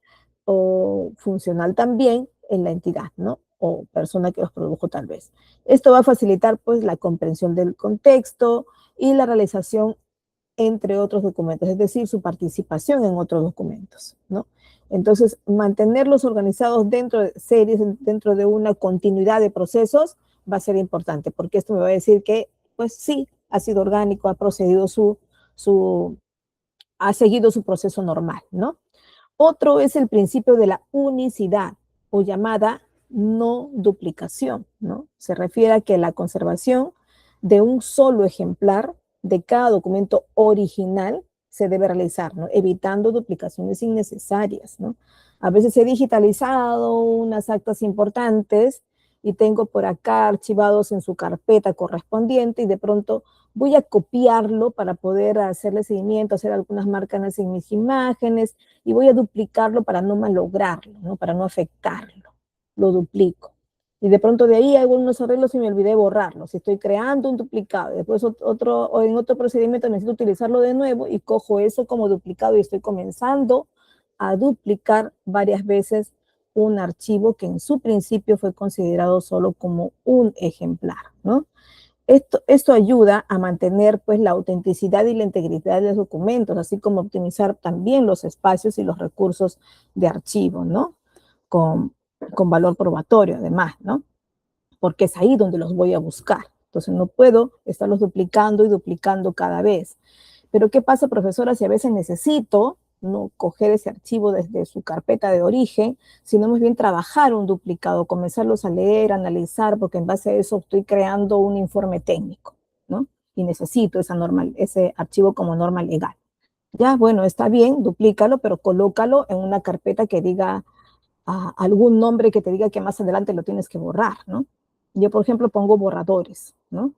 o funcional también en la entidad, ¿no? O persona que los produjo tal vez. Esto va a facilitar pues la comprensión del contexto y la realización entre otros documentos, es decir, su participación en otros documentos, ¿no? Entonces, mantenerlos organizados dentro de series, dentro de una continuidad de procesos, va a ser importante, porque esto me va a decir que, pues sí, ha sido orgánico, ha seguido su proceso normal, ¿no? Otro es el principio de la unicidad o llamada no duplicación, ¿no? Se refiere a que la conservación de un solo ejemplar de cada documento original se debe realizar, ¿no? Evitando duplicaciones innecesarias, ¿no? A veces he digitalizado unas actas importantes y tengo por acá archivados en su carpeta correspondiente y de pronto voy a copiarlo para poder hacerle seguimiento, hacer algunas marcas en mis imágenes y voy a duplicarlo para no malograrlo, ¿no? Para no afectarlo. Lo duplico. Y de pronto de ahí hago unos arreglos y me olvidé borrarlo. Si estoy creando un duplicado y después en otro procedimiento necesito utilizarlo de nuevo y cojo eso como duplicado y estoy comenzando a duplicar varias veces un archivo que en su principio fue considerado solo como un ejemplar, ¿no? Esto ayuda a mantener pues la autenticidad y la integridad de los documentos, así como optimizar también los espacios y los recursos de archivo, ¿no? Con valor probatorio además, ¿no? Porque es ahí donde los voy a buscar. Entonces no puedo estarlos duplicando y duplicando cada vez. Pero ¿qué pasa, profesora, si a veces necesito no coger ese archivo desde su carpeta de origen, sino más bien trabajar un duplicado, comenzarlos a leer, analizar, porque en base a eso estoy creando un informe técnico, ¿no? Y necesito ese archivo como norma legal. Ya, bueno, está bien, duplícalo, pero colócalo en una carpeta que diga algún nombre que te diga que más adelante lo tienes que borrar, ¿no? Yo, por ejemplo, pongo borradores, ¿no?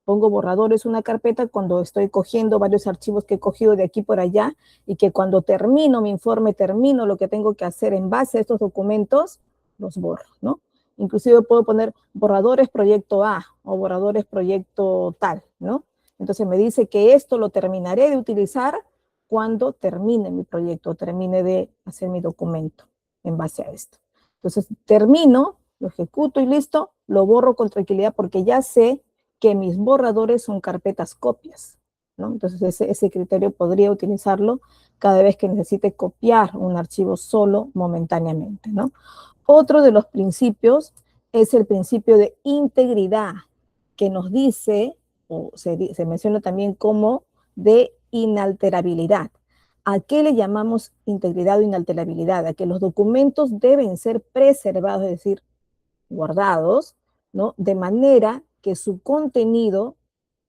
Pongo borradores, una carpeta cuando estoy cogiendo varios archivos que he cogido de aquí por allá y que cuando termino mi informe, termino lo que tengo que hacer en base a estos documentos, los borro, ¿no? Inclusive puedo poner borradores proyecto A o borradores proyecto tal, ¿no? Entonces me dice que esto lo terminaré de utilizar cuando termine mi proyecto, termine de hacer mi documento en base a esto. Entonces termino, lo ejecuto y listo, lo borro con tranquilidad porque ya sé que mis borradores son carpetas copias, ¿no? Entonces ese criterio podría utilizarlo cada vez que necesite copiar un archivo solo momentáneamente, ¿no? Otro de los principios es el principio de integridad, que nos dice, o se menciona también como de inalterabilidad. ¿A qué le llamamos integridad o inalterabilidad? A que los documentos deben ser preservados, es decir, guardados, ¿no? De manera que su contenido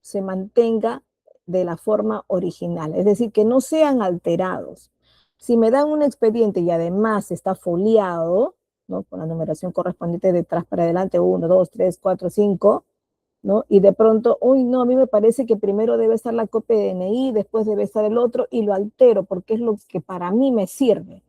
se mantenga de la forma original, es decir, que no sean alterados. Si me dan un expediente y además está foliado, ¿no? Con la numeración correspondiente de atrás para adelante, 1, 2, 3, 4, 5, ¿no? Y de pronto, uy, no, a mí me parece que primero debe estar la copia de DNI, después debe estar el otro, y lo altero porque es lo que para mí me sirve.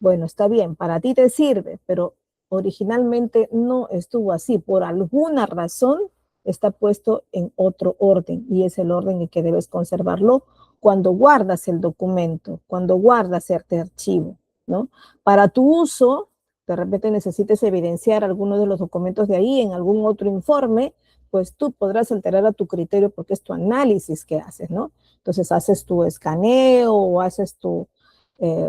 Bueno, está bien, para ti te sirve, pero originalmente no estuvo así. Por alguna razón está puesto en otro orden y es el orden en que debes conservarlo cuando guardas el documento, cuando guardas este archivo, ¿no? Para tu uso, de repente necesites evidenciar alguno de los documentos de ahí en algún otro informe, pues tú podrás alterar a tu criterio porque es tu análisis que haces, ¿no? Entonces haces tu escaneo o haces tu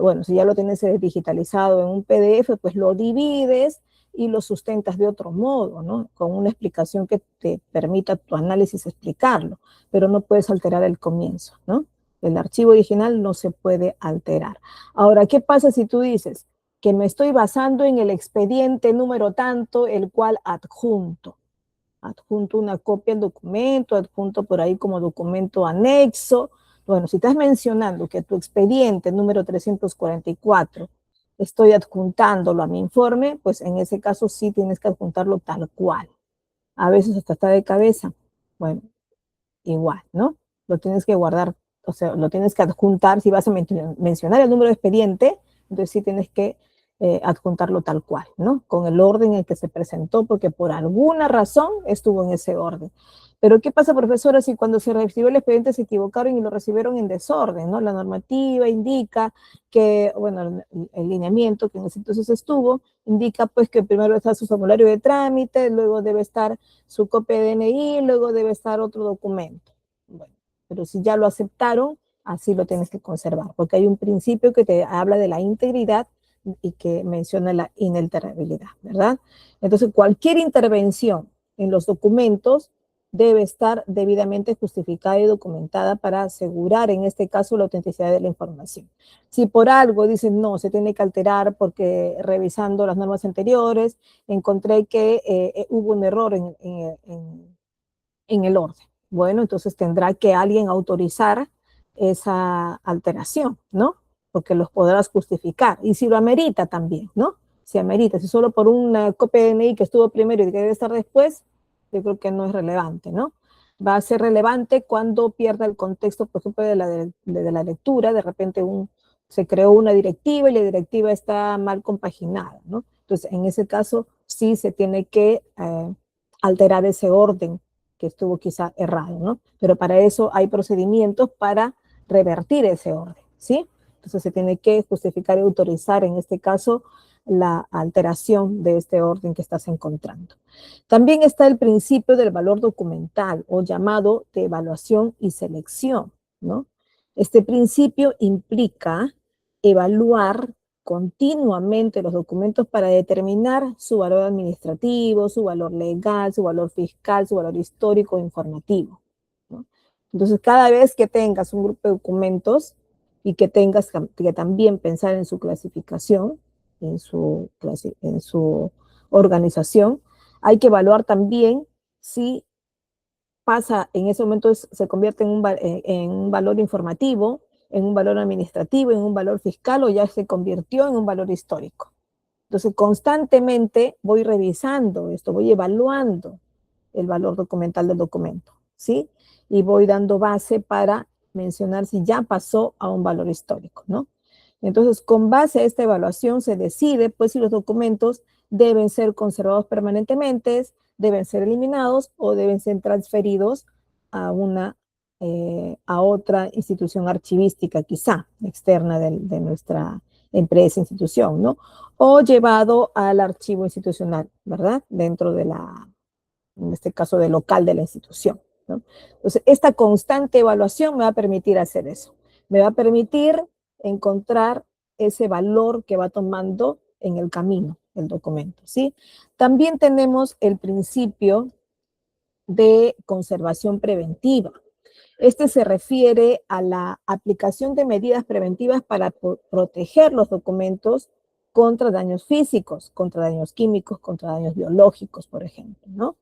bueno, si ya lo tienes digitalizado en un PDF, pues lo divides y lo sustentas de otro modo, ¿no? Con una explicación que te permita tu análisis explicarlo, pero no puedes alterar el comienzo, ¿no? El archivo original no se puede alterar. Ahora, ¿qué pasa si tú dices que me estoy basando en el expediente número tanto, el cual adjunto? Adjunto una copia del documento, adjunto por ahí como documento anexo. Bueno, si estás mencionando que tu expediente número 344 estoy adjuntándolo a mi informe, pues en ese caso sí tienes que adjuntarlo tal cual. A veces hasta está de cabeza. Bueno, igual, ¿no? Lo tienes que guardar, o sea, lo tienes que adjuntar. Si vas a mencionar el número de expediente, entonces sí tienes que adjuntarlo tal cual, ¿no? Con el orden en el que se presentó, porque por alguna razón estuvo en ese orden. Pero ¿qué pasa, profesora, si cuando se recibió el expediente se equivocaron y lo recibieron en desorden, ¿no? La normativa indica que, bueno, el lineamiento que en ese entonces estuvo, indica pues que primero está su formulario de trámite, luego debe estar su copia de DNI, luego debe estar otro documento. Bueno, pero si ya lo aceptaron, así lo tienes que conservar, porque hay un principio que te habla de la integridad y que menciona la inalterabilidad, ¿verdad? Entonces, cualquier intervención en los documentos debe estar debidamente justificada y documentada para asegurar, en este caso, la autenticidad de la información. Si por algo dicen, no, se tiene que alterar porque revisando las normas anteriores, encontré que hubo un error en el orden. Bueno, entonces tendrá que alguien autorizar esa alteración, ¿no? Porque los podrás justificar. Y si lo amerita también, ¿no? Si amerita, si solo por una copia de DNI que estuvo primero y que debe estar después, yo creo que no es relevante, ¿no? Va a ser relevante cuando pierda el contexto, por ejemplo, de la lectura. De repente se creó una directiva y la directiva está mal compaginada, ¿no? Entonces, en ese caso, sí se tiene que alterar ese orden que estuvo quizá errado, ¿no? Pero para eso hay procedimientos para revertir ese orden, ¿sí? Entonces se tiene que justificar y autorizar, en este caso, la alteración de este orden que estás encontrando. También está el principio del valor documental o llamado de evaluación y selección, ¿no? Este principio implica evaluar continuamente los documentos para determinar su valor administrativo, su valor legal, su valor fiscal, su valor histórico e informativo, ¿no? Entonces, cada vez que tengas un grupo de documentos y que tengas que también pensar en su clasificación, en su organización, hay que evaluar también si pasa, en ese momento se convierte en un valor informativo, en un valor administrativo, en un valor fiscal o ya se convirtió en un valor histórico. Entonces, constantemente voy revisando esto, voy evaluando el valor documental del documento, ¿sí? Y voy dando base para mencionar si ya pasó a un valor histórico, ¿no? Entonces, con base a esta evaluación se decide, pues, si los documentos deben ser conservados permanentemente, deben ser eliminados o deben ser transferidos a a otra institución archivística, quizá externa de nuestra empresa, institución, ¿no? O llevado al archivo institucional, ¿verdad? Dentro en este caso, del local de la institución, ¿no? Entonces, esta constante evaluación me va a permitir hacer eso. Me va a permitir encontrar ese valor que va tomando en el camino el documento, ¿sí? También tenemos el principio de conservación preventiva. Este se refiere a la aplicación de medidas preventivas para proteger los documentos contra daños físicos, contra daños químicos, contra daños biológicos, por ejemplo, ¿no?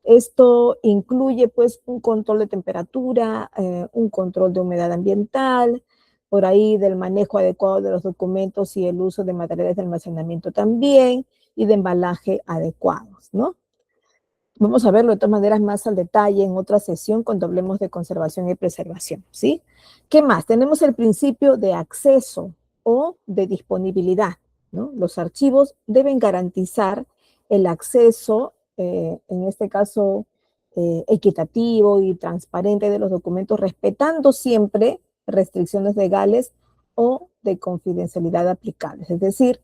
Esto incluye, pues, un control de temperatura, un control de humedad ambiental, por ahí del manejo adecuado de los documentos y el uso de materiales de almacenamiento también, y de embalaje adecuados, ¿no? Vamos a verlo de todas maneras más al detalle en otra sesión cuando hablemos de conservación y preservación, ¿sí? ¿Qué más? Tenemos el principio de acceso o de disponibilidad, ¿no? Los archivos deben garantizar el acceso, en este caso, equitativo y transparente de los documentos, respetando siempre restricciones legales o de confidencialidad aplicables. Es decir,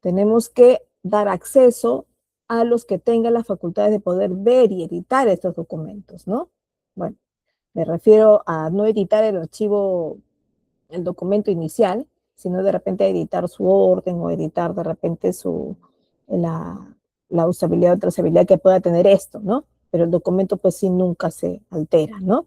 tenemos que dar acceso a los que tengan las facultades de poder ver y editar estos documentos, ¿no? Bueno, me refiero a no editar el archivo, el documento inicial, sino de repente editar su orden o editar de repente la usabilidad o trazabilidad que pueda tener esto, ¿no? Pero el documento pues sí nunca se altera, ¿no?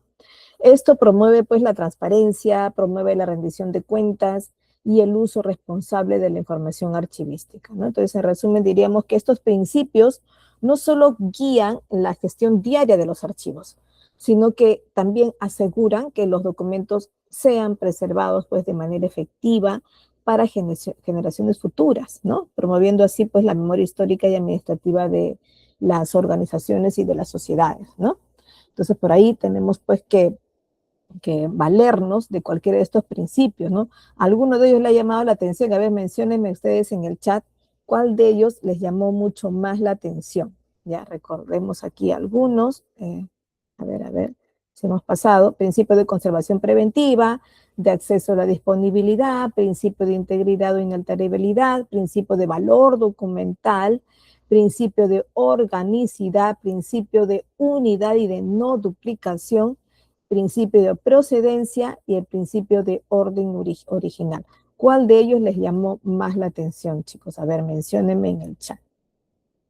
Esto promueve pues la transparencia, promueve la rendición de cuentas y el uso responsable de la información archivística, ¿no? Entonces, en resumen, diríamos que estos principios no solo guían la gestión diaria de los archivos, sino que también aseguran que los documentos sean preservados pues de manera efectiva para generaciones futuras, ¿no? Promoviendo así pues la memoria histórica y administrativa de las organizaciones y de las sociedades, ¿no? Entonces, por ahí tenemos pues que valernos de cualquiera de estos principios, ¿no? Alguno de ellos le ha llamado la atención. A ver, menciónenme ustedes en el chat cuál de ellos les llamó mucho más la atención. Ya recordemos aquí algunos. A ver, si hemos pasado. Principio de conservación preventiva, de acceso a la disponibilidad, principio de integridad o inalterabilidad, principio de valor documental, principio de organicidad, principio de unidad y de no duplicación, principio de procedencia y el principio de orden original. ¿Cuál de ellos les llamó más la atención, chicos? A ver, menciónenme en el chat.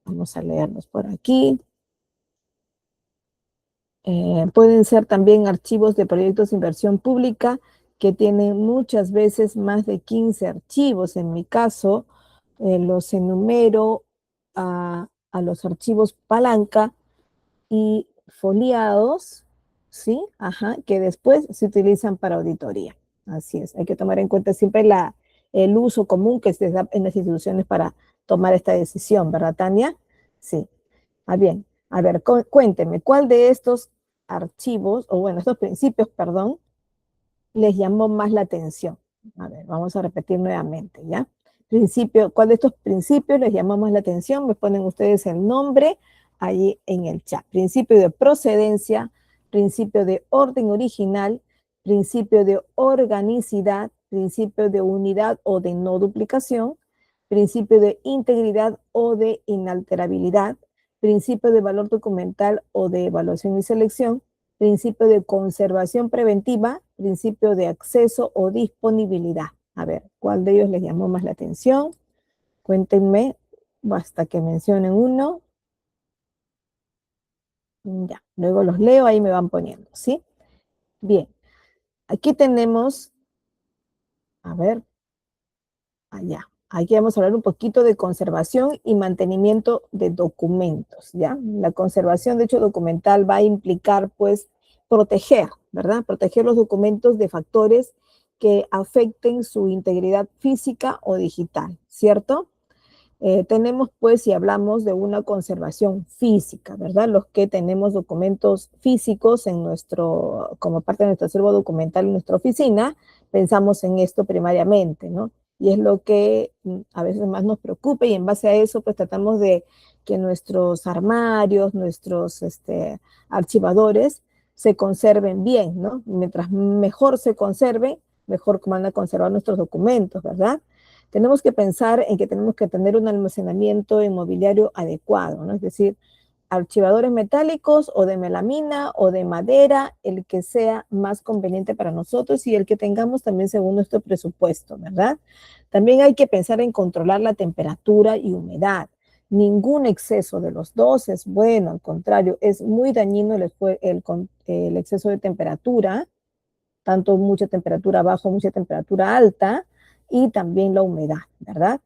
Vamos a leerlos por aquí. Pueden ser también archivos de proyectos de inversión pública que tienen muchas veces más de 15 archivos. En mi caso, los enumero a los archivos palanca y foliados, ¿sí? Ajá, que después se utilizan para auditoría. Así es, hay que tomar en cuenta siempre el uso común que se da en las instituciones para tomar esta decisión, ¿verdad, Tania? Sí. Bien. A ver, cuénteme, ¿cuál de estos archivos, o bueno, estos principios, perdón, les llamó más la atención? A ver, vamos a repetir nuevamente, ¿ya? ¿Cuál de estos principios les llamó más la atención? Me ponen ustedes el nombre ahí en el chat. Principio de procedencia, principio de orden original, principio de organicidad, principio de unidad o de no duplicación, principio de integridad o de inalterabilidad, principio de valor documental o de evaluación y selección, principio de conservación preventiva, principio de acceso o disponibilidad. A ver, ¿cuál de ellos les llamó más la atención? Cuéntenme hasta que mencionen uno. Ya, luego los leo, ahí me van poniendo, ¿sí? Bien, aquí tenemos, a ver, allá. Aquí vamos a hablar un poquito de conservación y mantenimiento de documentos, ¿ya? La conservación, de hecho, documental va a implicar, pues, proteger, ¿verdad? Proteger los documentos de factores que afecten su integridad física o digital, ¿cierto? Tenemos, pues, si hablamos de una conservación física, ¿verdad? Los que tenemos documentos físicos como parte de nuestro acervo documental en nuestra oficina, pensamos en esto primariamente, ¿no? Y es lo que a veces más nos preocupa, y en base a eso pues tratamos de que nuestros armarios, nuestros archivadores se conserven bien, ¿no? Mientras mejor se conserven, mejor van a conservar nuestros documentos, ¿verdad? Tenemos que pensar en que tenemos que tener un almacenamiento inmobiliario adecuado, ¿no? Es decir, archivadores metálicos o de melamina o de madera, el que sea más conveniente para nosotros y el que tengamos también según nuestro presupuesto, ¿verdad? También hay que pensar en controlar la temperatura y humedad. Ningún exceso de los dos es bueno, al contrario, es muy dañino el exceso de temperatura, tanto mucha temperatura baja, mucha temperatura alta, y también la humedad, ¿verdad?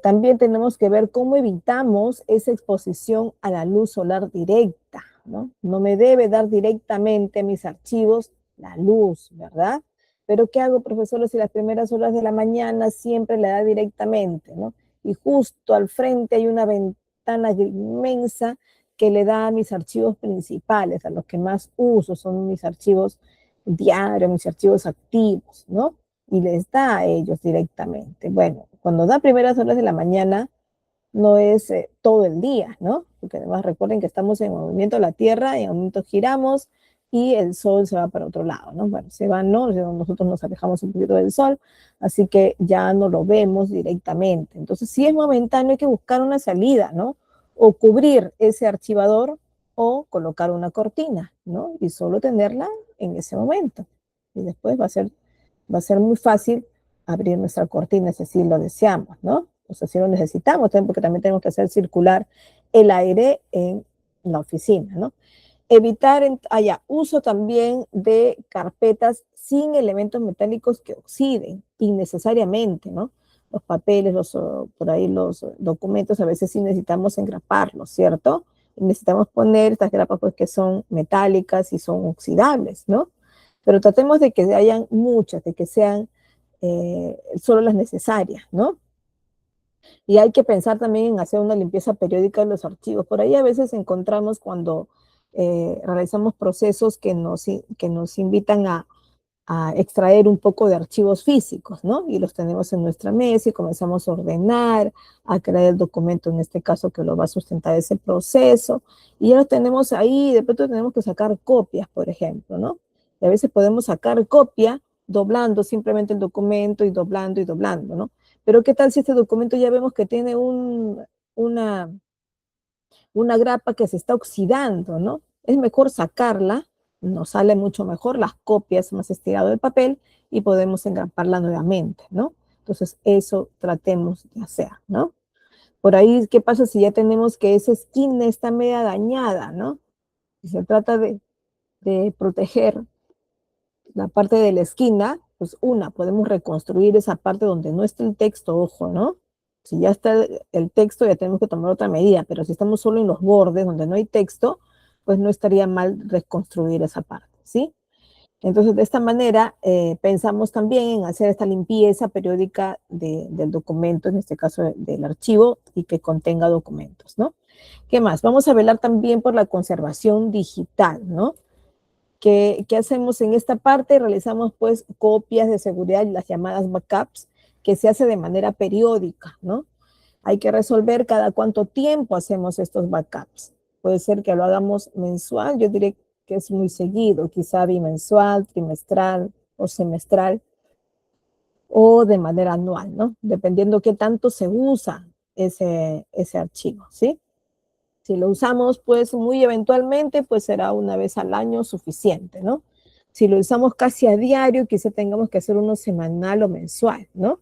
También tenemos que ver cómo evitamos esa exposición a la luz solar directa, ¿no? No me debe dar directamente a mis archivos la luz, ¿verdad? Pero ¿qué hago, profesor, si las primeras horas de la mañana siempre le da directamente, ¿no? Y justo al frente hay una ventana inmensa que le da a mis archivos principales, a los que más uso, son mis archivos diarios, mis archivos activos, ¿no? Y les da a ellos directamente. Bueno, cuando da primeras horas de la mañana, no es todo el día, ¿no? Porque además recuerden que estamos en movimiento de la Tierra, en momento giramos y el Sol se va para otro lado, ¿no? Bueno, se va, ¿no? Nosotros nos alejamos un poquito del Sol, así que ya no lo vemos directamente. Entonces, si es momentáneo, hay que buscar una salida, ¿no? O cubrir ese archivador o colocar una cortina, ¿no? Y solo tenerla en ese momento. Y después va a ser muy fácil abrir nuestra cortina si así lo deseamos, ¿no? O sea, si lo necesitamos, porque también tenemos que hacer circular el aire en la oficina, ¿no? Evitar uso también de carpetas sin elementos metálicos que oxiden innecesariamente, ¿no? Los papeles, por ahí los documentos, a veces sí necesitamos engraparlos, ¿cierto? Y necesitamos poner estas grapas pues que son metálicas y son oxidables, ¿no? Pero tratemos de que hayan muchas, de que sean solo las necesarias, ¿no? Y hay que pensar también en hacer una limpieza periódica de los archivos. Por ahí a veces encontramos cuando realizamos procesos que nos invitan a extraer un poco de archivos físicos, ¿no? Y los tenemos en nuestra mesa y comenzamos a ordenar, a crear el documento, en este caso, que lo va a sustentar ese proceso. Y ya lo tenemos ahí, de pronto tenemos que sacar copias, por ejemplo, ¿no? Y a veces podemos sacar copia doblando simplemente el documento y doblando, ¿no? Pero ¿qué tal si este documento ya vemos que tiene una, una grapa que se está oxidando, ¿no? Es mejor sacarla, nos sale mucho mejor, las copias más estirado del papel y podemos engraparla nuevamente, ¿no? Entonces eso tratemos de hacer, ¿no? Por ahí, ¿qué pasa si ya tenemos que esa esquina está media dañada, ¿no? Si se trata de proteger la parte de la esquina, pues podemos reconstruir esa parte donde no está el texto, ojo, ¿no? Si ya está el texto, ya tenemos que tomar otra medida, pero si estamos solo en los bordes donde no hay texto, pues no estaría mal reconstruir esa parte, ¿sí? Entonces, de esta manera, pensamos también en hacer esta limpieza periódica del documento, en este caso del archivo, y que contenga documentos, ¿no? ¿Qué más? Vamos a velar también por la conservación digital, ¿no? ¿Qué hacemos en esta parte? Realizamos pues copias de seguridad, las llamadas backups, que se hace de manera periódica, ¿no? Hay que resolver cada cuánto tiempo hacemos estos backups. Puede ser que lo hagamos mensual, yo diré que es muy seguido, quizá bimensual, trimestral o semestral, o de manera anual, ¿no? Dependiendo qué tanto se usa ese archivo, ¿sí? Si lo usamos pues muy eventualmente, pues será una vez al año suficiente, ¿no? Si lo usamos casi a diario, quizá tengamos que hacer uno semanal o mensual, ¿no?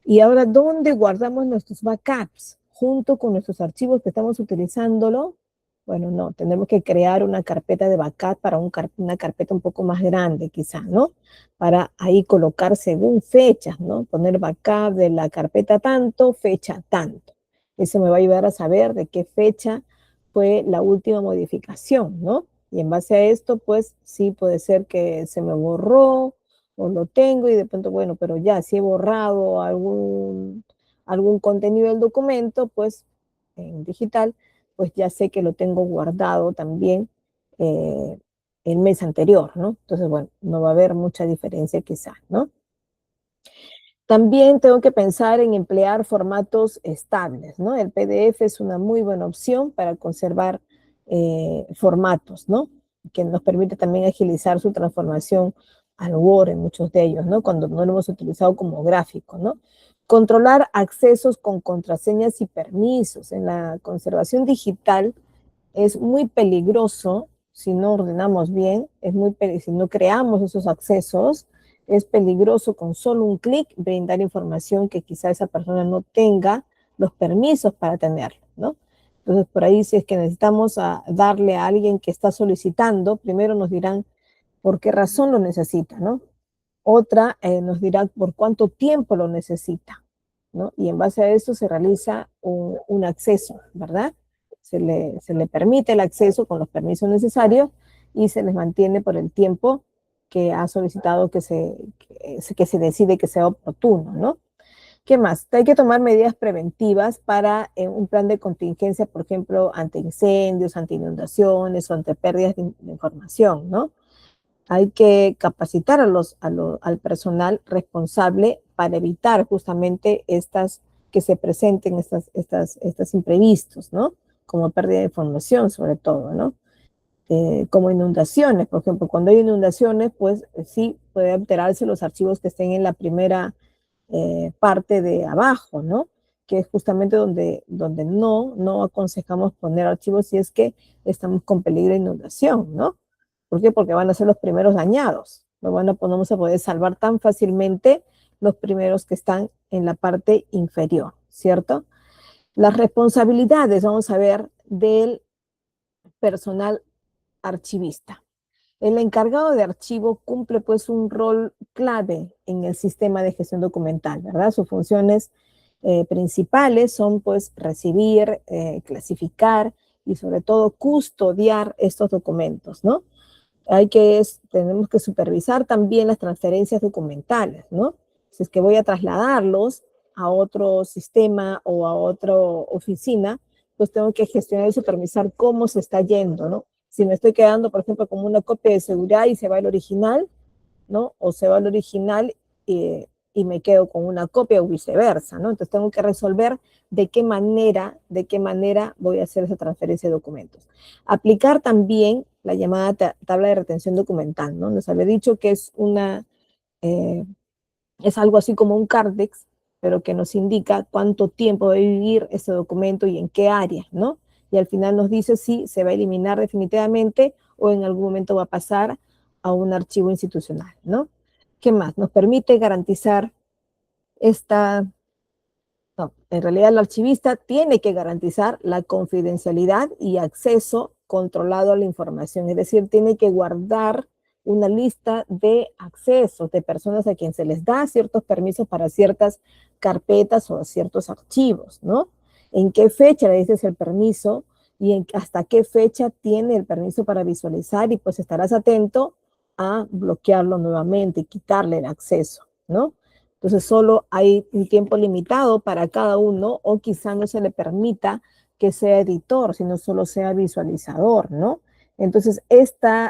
Y ahora, ¿dónde guardamos nuestros backups? Junto con nuestros archivos que estamos utilizándolo. Bueno, no, tenemos que crear una carpeta de backup para una carpeta un poco más grande, quizá, ¿no? Para ahí colocar según fechas, ¿no? Poner backup de la carpeta tanto, fecha tanto. Eso me va a ayudar a saber de qué fecha fue la última modificación, ¿no? Y en base a esto, pues sí puede ser que se me borró o lo tengo y de pronto, bueno, pero ya si he borrado algún contenido del documento, pues en digital, pues ya sé que lo tengo guardado también eh, el mes anterior, ¿no? Entonces, bueno, no va a haber mucha diferencia quizás, ¿no? También tengo que pensar en emplear formatos estables, ¿no? El PDF es una muy buena opción para conservar formatos, ¿no? Que nos permite también agilizar su transformación al Word en muchos de ellos, ¿no? Cuando no lo hemos utilizado como gráfico, ¿no? Controlar accesos con contraseñas y permisos. En la conservación digital es muy peligroso si no ordenamos bien, si no creamos esos accesos, es peligroso con solo un clic brindar información que quizá esa persona no tenga los permisos para tenerlo, ¿no? Entonces, por ahí, si es que necesitamos darle a alguien que está solicitando, primero nos dirán por qué razón lo necesita, ¿no? Otra nos dirá por cuánto tiempo lo necesita, ¿no? Y en base a eso se realiza un acceso, ¿verdad? Se le permite el acceso con los permisos necesarios y se les mantiene por el tiempo que ha solicitado que se decide que sea oportuno, ¿no? ¿Qué más? Hay que tomar medidas preventivas para un plan de contingencia, por ejemplo, ante incendios, ante inundaciones o ante pérdidas de información, ¿no? Hay que capacitar al personal responsable para evitar justamente que se presenten estas imprevistos, ¿no? Como pérdida de información, sobre todo, ¿no? Como inundaciones, por ejemplo, cuando hay inundaciones, pues sí puede alterarse los archivos que estén en la primera parte de abajo, ¿no? Que es justamente donde no aconsejamos poner archivos si es que estamos con peligro de inundación, ¿no? ¿Por qué? Porque van a ser los primeros dañados. No vamos a poder salvar tan fácilmente los primeros que están en la parte inferior, ¿cierto? Las responsabilidades, vamos a ver, del personal archivista. El encargado de archivo cumple pues un rol clave en el sistema de gestión documental, ¿verdad? Sus funciones principales son pues recibir, clasificar y sobre todo custodiar estos documentos, ¿no? Tenemos que supervisar también las transferencias documentales, ¿no? Si es que voy a trasladarlos a otro sistema o a otra oficina, pues tengo que gestionar y supervisar cómo se está yendo, ¿no? Si me estoy quedando, por ejemplo, como una copia de seguridad y se va el original, ¿no? O se va el original y me quedo con una copia o viceversa, ¿no? Entonces tengo que resolver de qué manera voy a hacer esa transferencia de documentos. Aplicar también la llamada tabla de retención documental, ¿no? Les había dicho que es algo así como un Cardex, pero que nos indica cuánto tiempo va a vivir ese documento y en qué área, ¿no? Y al final nos dice si se va a eliminar definitivamente o en algún momento va a pasar a un archivo institucional, ¿no? ¿Qué más? Nos permite garantizar no, en realidad el archivista tiene que garantizar la confidencialidad y acceso controlado a la información, es decir, tiene que guardar una lista de accesos de personas a quien se les da ciertos permisos para ciertas carpetas o ciertos archivos, ¿no? ¿En qué fecha le dices el permiso y hasta qué fecha tiene el permiso para visualizar? Y pues estarás atento a bloquearlo nuevamente y quitarle el acceso, ¿no? Entonces solo hay un tiempo limitado para cada uno o quizá no se le permita que sea editor, sino solo sea visualizador, ¿no? Entonces este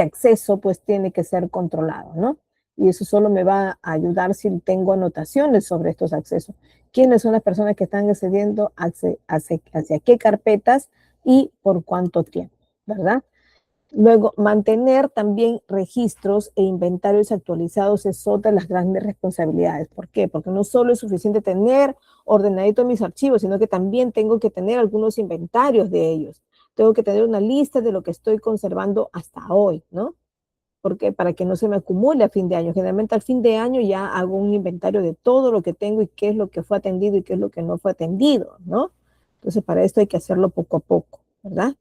acceso pues tiene que ser controlado, ¿no? Y eso solo me va a ayudar si tengo anotaciones sobre estos accesos. ¿Quiénes son las personas que están accediendo hacia qué carpetas y por cuánto tiempo, ¿verdad? Luego, mantener también registros e inventarios actualizados es otra de las grandes responsabilidades. ¿Por qué? Porque no solo es suficiente tener ordenadito mis archivos, sino que también tengo que tener algunos inventarios de ellos. Tengo que tener una lista de lo que estoy conservando hasta hoy, ¿no? Porque para que no se me acumule a fin de año. Generalmente al fin de año ya hago un inventario de todo lo que tengo y qué es lo que fue atendido y qué es lo que no fue atendido, ¿no? Entonces, para esto hay que hacerlo poco a poco, ¿verdad?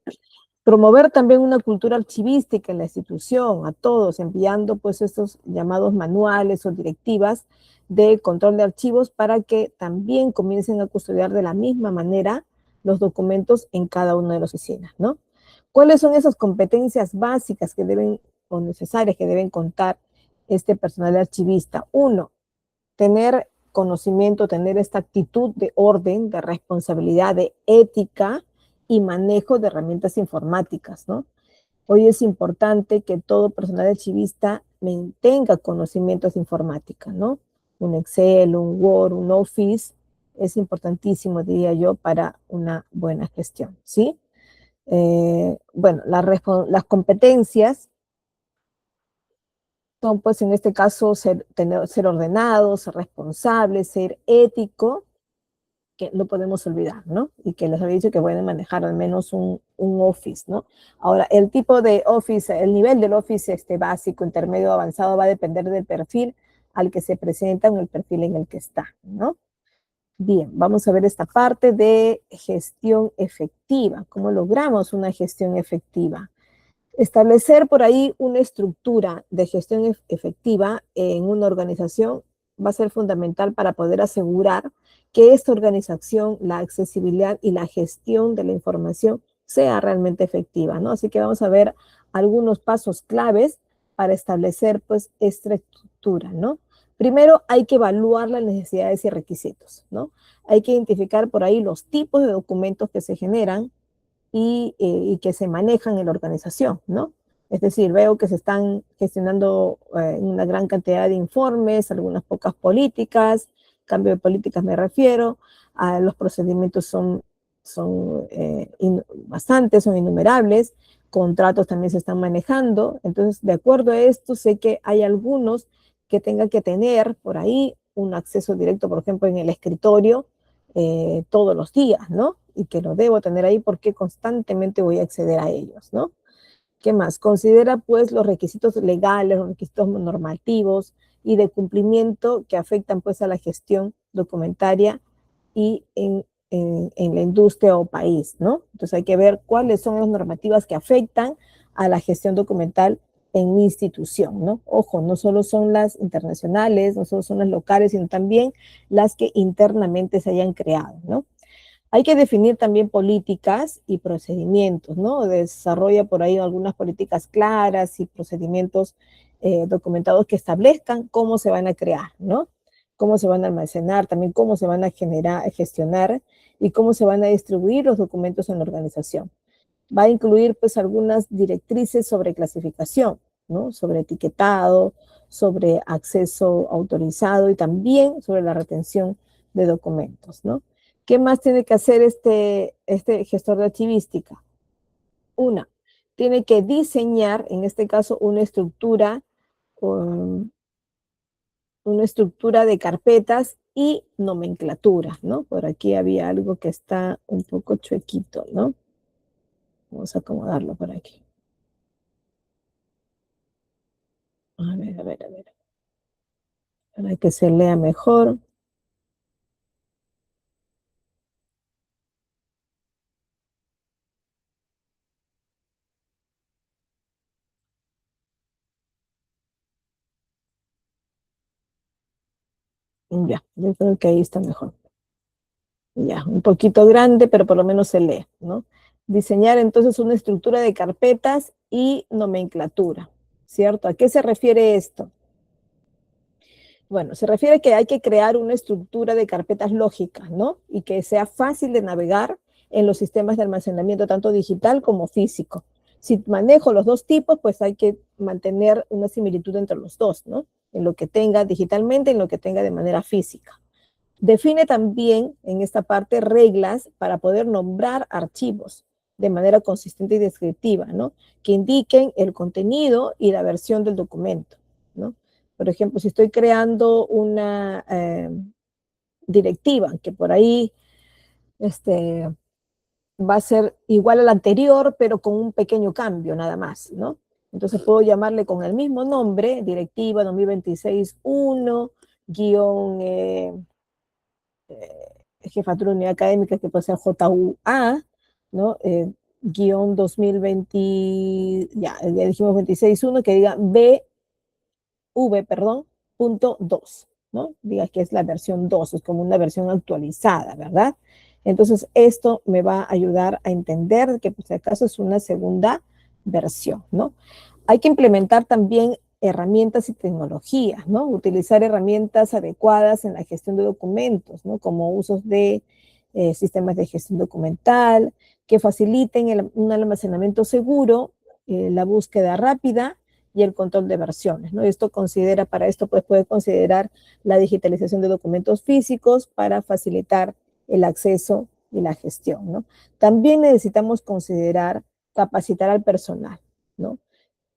Promover también una cultura archivística en la institución, a todos, enviando pues estos llamados manuales o directivas de control de archivos para que también comiencen a custodiar de la misma manera los documentos en cada una de las oficinas, ¿no? ¿Cuáles son esas competencias básicas que deben o necesarias que deben contar este personal archivista? Uno, tener conocimiento, tener esta actitud de orden, de responsabilidad, de ética y manejo de herramientas informáticas, ¿no? Hoy es importante que todo personal archivista tenga conocimientos de informática, ¿no? Un Excel, un Word, un Office, es importantísimo, diría yo, para una buena gestión, ¿sí? Bueno, las competencias son, pues, en este caso, ser ordenado, ser responsable, ser ético, que no podemos olvidar, ¿no? Y que les había dicho que pueden manejar al menos un Office, ¿no? Ahora, el tipo de Office, el nivel del Office básico, intermedio, avanzado, va a depender del perfil al que se presenta o el perfil en el que está, ¿no? Bien, vamos a ver esta parte de gestión efectiva. ¿Cómo logramos una gestión efectiva? Establecer por ahí una estructura de gestión efectiva en una organización va a ser fundamental para poder asegurar que esta organización, la accesibilidad y la gestión de la información sea realmente efectiva, ¿no? Así que vamos a ver algunos pasos claves para establecer, pues, esta estructura, ¿no? Primero, hay que evaluar las necesidades y requisitos, ¿no? Hay que identificar por ahí los tipos de documentos que se generan, y que se manejan en la organización, ¿no? Es decir, veo que se están gestionando una gran cantidad de informes, algunas pocas políticas, cambio de políticas me refiero, a los procedimientos son bastantes, son innumerables, contratos también se están manejando, entonces de acuerdo a esto sé que hay algunos que tengan que tener por ahí un acceso directo, por ejemplo, en el escritorio, todos los días, ¿no? Y que lo debo tener ahí porque constantemente voy a acceder a ellos, ¿no? ¿Qué más? Considera, pues, los requisitos legales, los requisitos normativos y de cumplimiento que afectan, pues, a la gestión documentaria y en la industria o país, ¿no? Entonces hay que ver cuáles son las normativas que afectan a la gestión documental en mi institución, ¿no? Ojo, no solo son las internacionales, no solo son las locales, sino también las que internamente se hayan creado, ¿no? Hay que definir también políticas y procedimientos, ¿no? Desarrolla por ahí algunas políticas claras y procedimientos documentados que establezcan cómo se van a crear, ¿no? Cómo se van a almacenar, también cómo se van a gestionar y cómo se van a distribuir los documentos en la organización. Va a incluir, pues, algunas directrices sobre clasificación, ¿no? Sobre etiquetado, sobre acceso autorizado y también sobre la retención de documentos, ¿no? ¿Qué más tiene que hacer este gestor de archivística? Una, tiene que diseñar, en este caso, um, una estructura de carpetas y nomenclatura, ¿no? Por aquí había algo que está un poco chuequito, ¿no? Vamos a acomodarlo por aquí. A ver, a ver, a ver. Para que se lea mejor. Ya, yo creo que ahí está mejor. Ya, un poquito grande, pero por lo menos se lee, ¿no? Diseñar entonces una estructura de carpetas y nomenclatura, ¿cierto? ¿A qué se refiere esto? Bueno, se refiere a que hay que crear una estructura de carpetas lógicas, ¿no? Y que sea fácil de navegar en los sistemas de almacenamiento, tanto digital como físico. Si manejo los dos tipos, pues hay que mantener una similitud entre los dos, ¿no? En lo que tenga digitalmente y en lo que tenga de manera física. Define también en esta parte reglas para poder nombrar archivos de manera consistente y descriptiva, ¿no? Que indiquen el contenido y la versión del documento, ¿no? Por ejemplo, si estoy creando una directiva que por ahí va a ser igual a la anterior, pero con un pequeño cambio nada más, ¿no? Entonces puedo llamarle con el mismo nombre, directiva 2026-1, guión jefatura de unidad académica, que puede ser JUA, ¿no? Guión 2020, ya dijimos 26.1, que diga perdón, punto 2, ¿no? Diga que es la versión 2, es como una versión actualizada, ¿verdad? Entonces, esto me va a ayudar a entender que, por si acaso, es una segunda versión, ¿no? Hay que implementar también herramientas y tecnologías, ¿no? Utilizar herramientas adecuadas en la gestión de documentos, ¿no? Como usos de sistemas de gestión documental que faciliten un almacenamiento seguro, la búsqueda rápida y el control de versiones, ¿no? Para esto pues puede considerar la digitalización de documentos físicos para facilitar el acceso y la gestión, ¿no? También necesitamos considerar capacitar al personal, ¿no?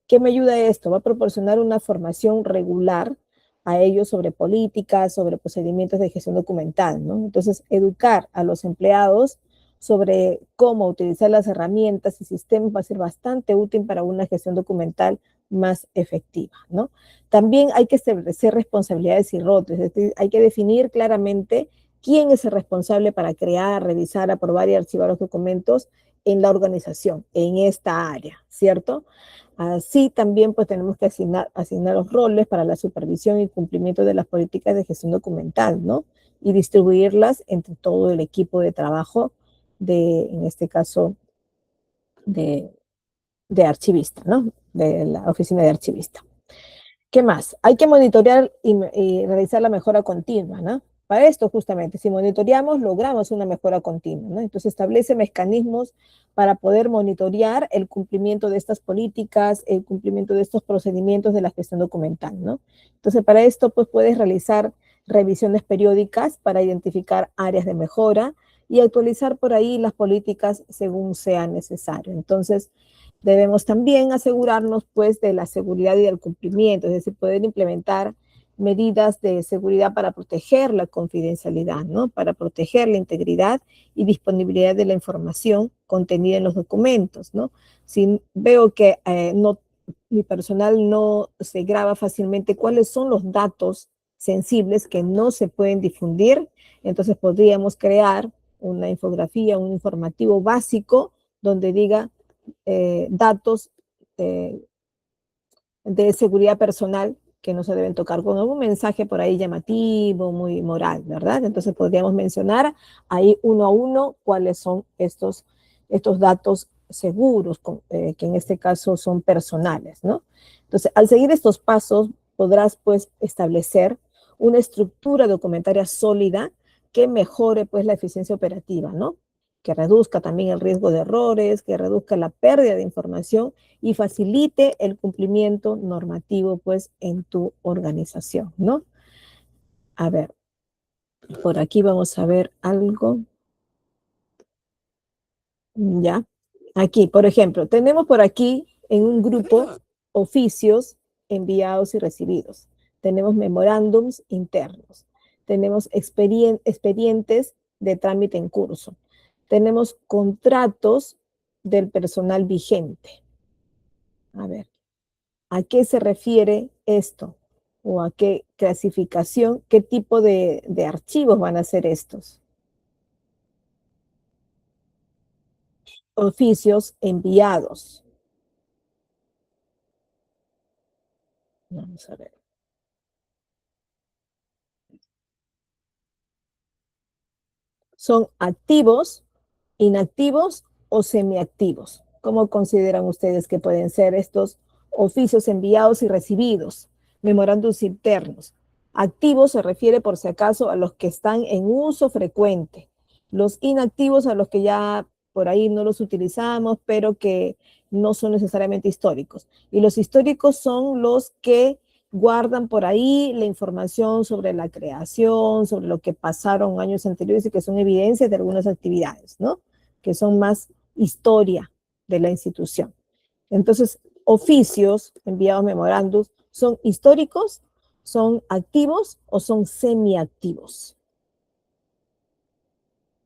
¿Qué me ayuda esto? Va a proporcionar una formación regular a ellos sobre políticas, sobre procedimientos de gestión documental, ¿no? Entonces, educar a los empleados sobre cómo utilizar las herramientas y sistemas va a ser bastante útil para una gestión documental más efectiva, ¿no? También hay que establecer responsabilidades y roles, es decir, hay que definir claramente quién es el responsable para crear, revisar, aprobar y archivar los documentos en la organización, en esta área, ¿cierto? Así también pues tenemos que asignar los roles para la supervisión y cumplimiento de las políticas de gestión documental, ¿no? Y distribuirlas entre todo el equipo de trabajo en este caso, de archivista, ¿no? De la oficina de archivista. ¿Qué más? Hay que monitorear y realizar la mejora continua, ¿no? Para esto, justamente, si monitoreamos, logramos una mejora continua, ¿no? Entonces, establece mecanismos para poder monitorear el cumplimiento de estas políticas, el cumplimiento de estos procedimientos de la gestión documental, ¿no? Entonces, para esto, pues, puedes realizar revisiones periódicas para identificar áreas de mejora y actualizar por ahí las políticas según sea necesario. Entonces, debemos también asegurarnos, pues, de la seguridad y del cumplimiento, es decir, poder implementar medidas de seguridad para proteger la confidencialidad, ¿no? Para proteger la integridad y disponibilidad de la información contenida en los documentos, ¿no? Si veo que mi personal no se graba fácilmente cuáles son los datos sensibles que no se pueden difundir, entonces podríamos crear una infografía, un informativo básico donde diga datos de seguridad personal que no se deben tocar, con algún mensaje por ahí llamativo, muy moral, ¿verdad? Entonces podríamos mencionar ahí uno a uno cuáles son estos datos seguros, que en este caso son personales, ¿no? Entonces, al seguir estos pasos, podrás pues establecer una estructura documentaria sólida que mejore pues la eficiencia operativa, ¿no? Que reduzca también el riesgo de errores, que reduzca la pérdida de información y facilite el cumplimiento normativo, pues, en tu organización, ¿no? A ver, por aquí vamos a ver algo. Ya. Aquí, por ejemplo, tenemos por aquí en un grupo oficios enviados y recibidos. Tenemos memorándums internos. Tenemos expedientes de trámite en curso. Tenemos contratos del personal vigente. A ver, ¿a qué se refiere esto? ¿O a qué clasificación, qué tipo de archivos van a ser estos? Oficios enviados. Vamos a ver. ¿Son activos, inactivos o semiactivos? ¿Cómo consideran ustedes que pueden ser estos oficios enviados y recibidos? Memorándums internos. Activos se refiere, por si acaso, a los que están en uso frecuente. Los inactivos a los que ya por ahí no los utilizamos, pero que no son necesariamente históricos. Y los históricos son los que guardan por ahí la información sobre la creación, sobre lo que pasaron años anteriores y que son evidencias de algunas actividades, ¿no? Que son más historia de la institución. Entonces, oficios, enviados memorándums, ¿son históricos, son activos o son semiactivos?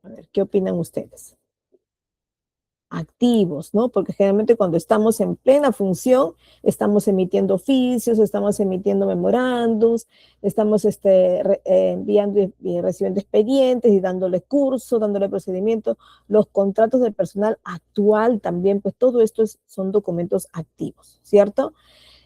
A ver, ¿qué opinan ustedes? Activos, ¿no? Porque generalmente cuando estamos en plena función, estamos emitiendo oficios, estamos emitiendo memorándums, estamos enviando y recibiendo expedientes y dándole curso, dándole procedimiento. Los contratos de personal actual también, pues todo esto son documentos activos, ¿cierto?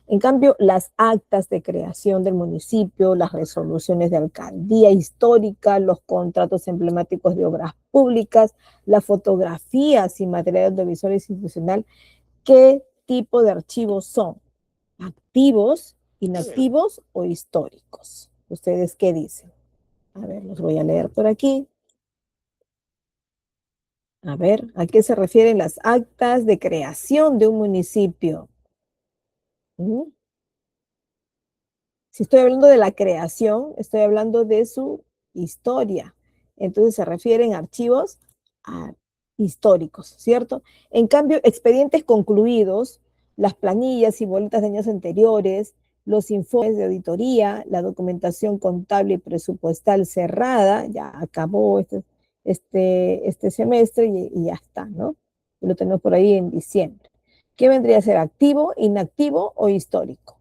En cambio, las actas de creación del municipio, las resoluciones de alcaldía histórica, los contratos emblemáticos de obras públicas, las fotografías y material audiovisual institucional, ¿qué tipo de archivos son? ¿Activos, inactivos o históricos? ¿Ustedes qué dicen? A ver, los voy a leer por aquí. A ver, ¿a qué se refieren las actas de creación de un municipio? Si estoy hablando de la creación, estoy hablando de su historia. Entonces se refieren a archivos históricos, ¿cierto? En cambio, expedientes concluidos, las planillas y boletas de años anteriores, los informes de auditoría, la documentación contable y presupuestal cerrada, ya acabó este semestre y ya está, ¿no? Lo tenemos por ahí en diciembre. ¿Qué vendría a ser activo, inactivo o histórico?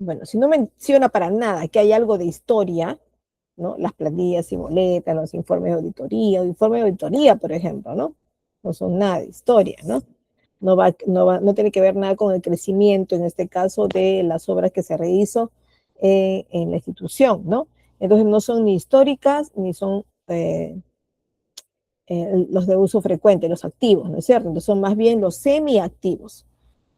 Bueno, si no menciona para nada que hay algo de historia, ¿no? Las planillas y boletas, los informes de auditoría, o informe de auditoría, por ejemplo, ¿no? No son nada de historia, ¿no? No tiene que ver nada con el crecimiento, en este caso, de las obras que se rehizo en la institución, ¿no? Entonces no son ni históricas ni son los de uso frecuente, los activos, ¿no es cierto? Entonces son más bien los semiactivos.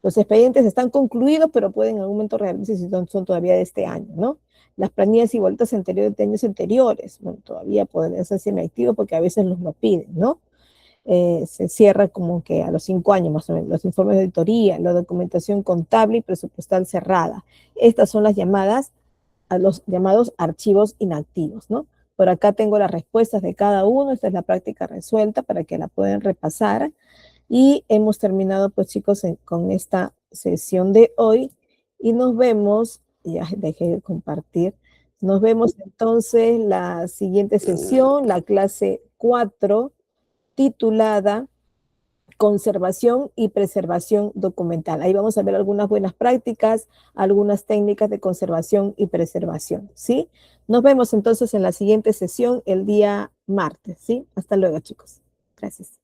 Los expedientes están concluidos, pero pueden en algún momento realizarse si son todavía de este año, ¿no? Las planillas y boletas anteriores de años anteriores, bueno, todavía pueden ser semiactivos porque a veces los lo piden, ¿no? Se cierra como que a los 5 años más o menos, los informes de auditoría, la documentación contable y presupuestal cerrada. Estas son las llamadas, a los llamados archivos inactivos, ¿no? Por acá tengo las respuestas de cada uno, esta es la práctica resuelta para que la puedan repasar. Y hemos terminado, pues chicos, con esta sesión de hoy y nos vemos, ya dejé de compartir, nos vemos entonces la siguiente sesión, la clase 4, titulada Conservación y Preservación Documental. Ahí vamos a ver algunas buenas prácticas, algunas técnicas de conservación y preservación, ¿sí? Nos vemos entonces en la siguiente sesión el día martes, ¿sí? Hasta luego, chicos. Gracias.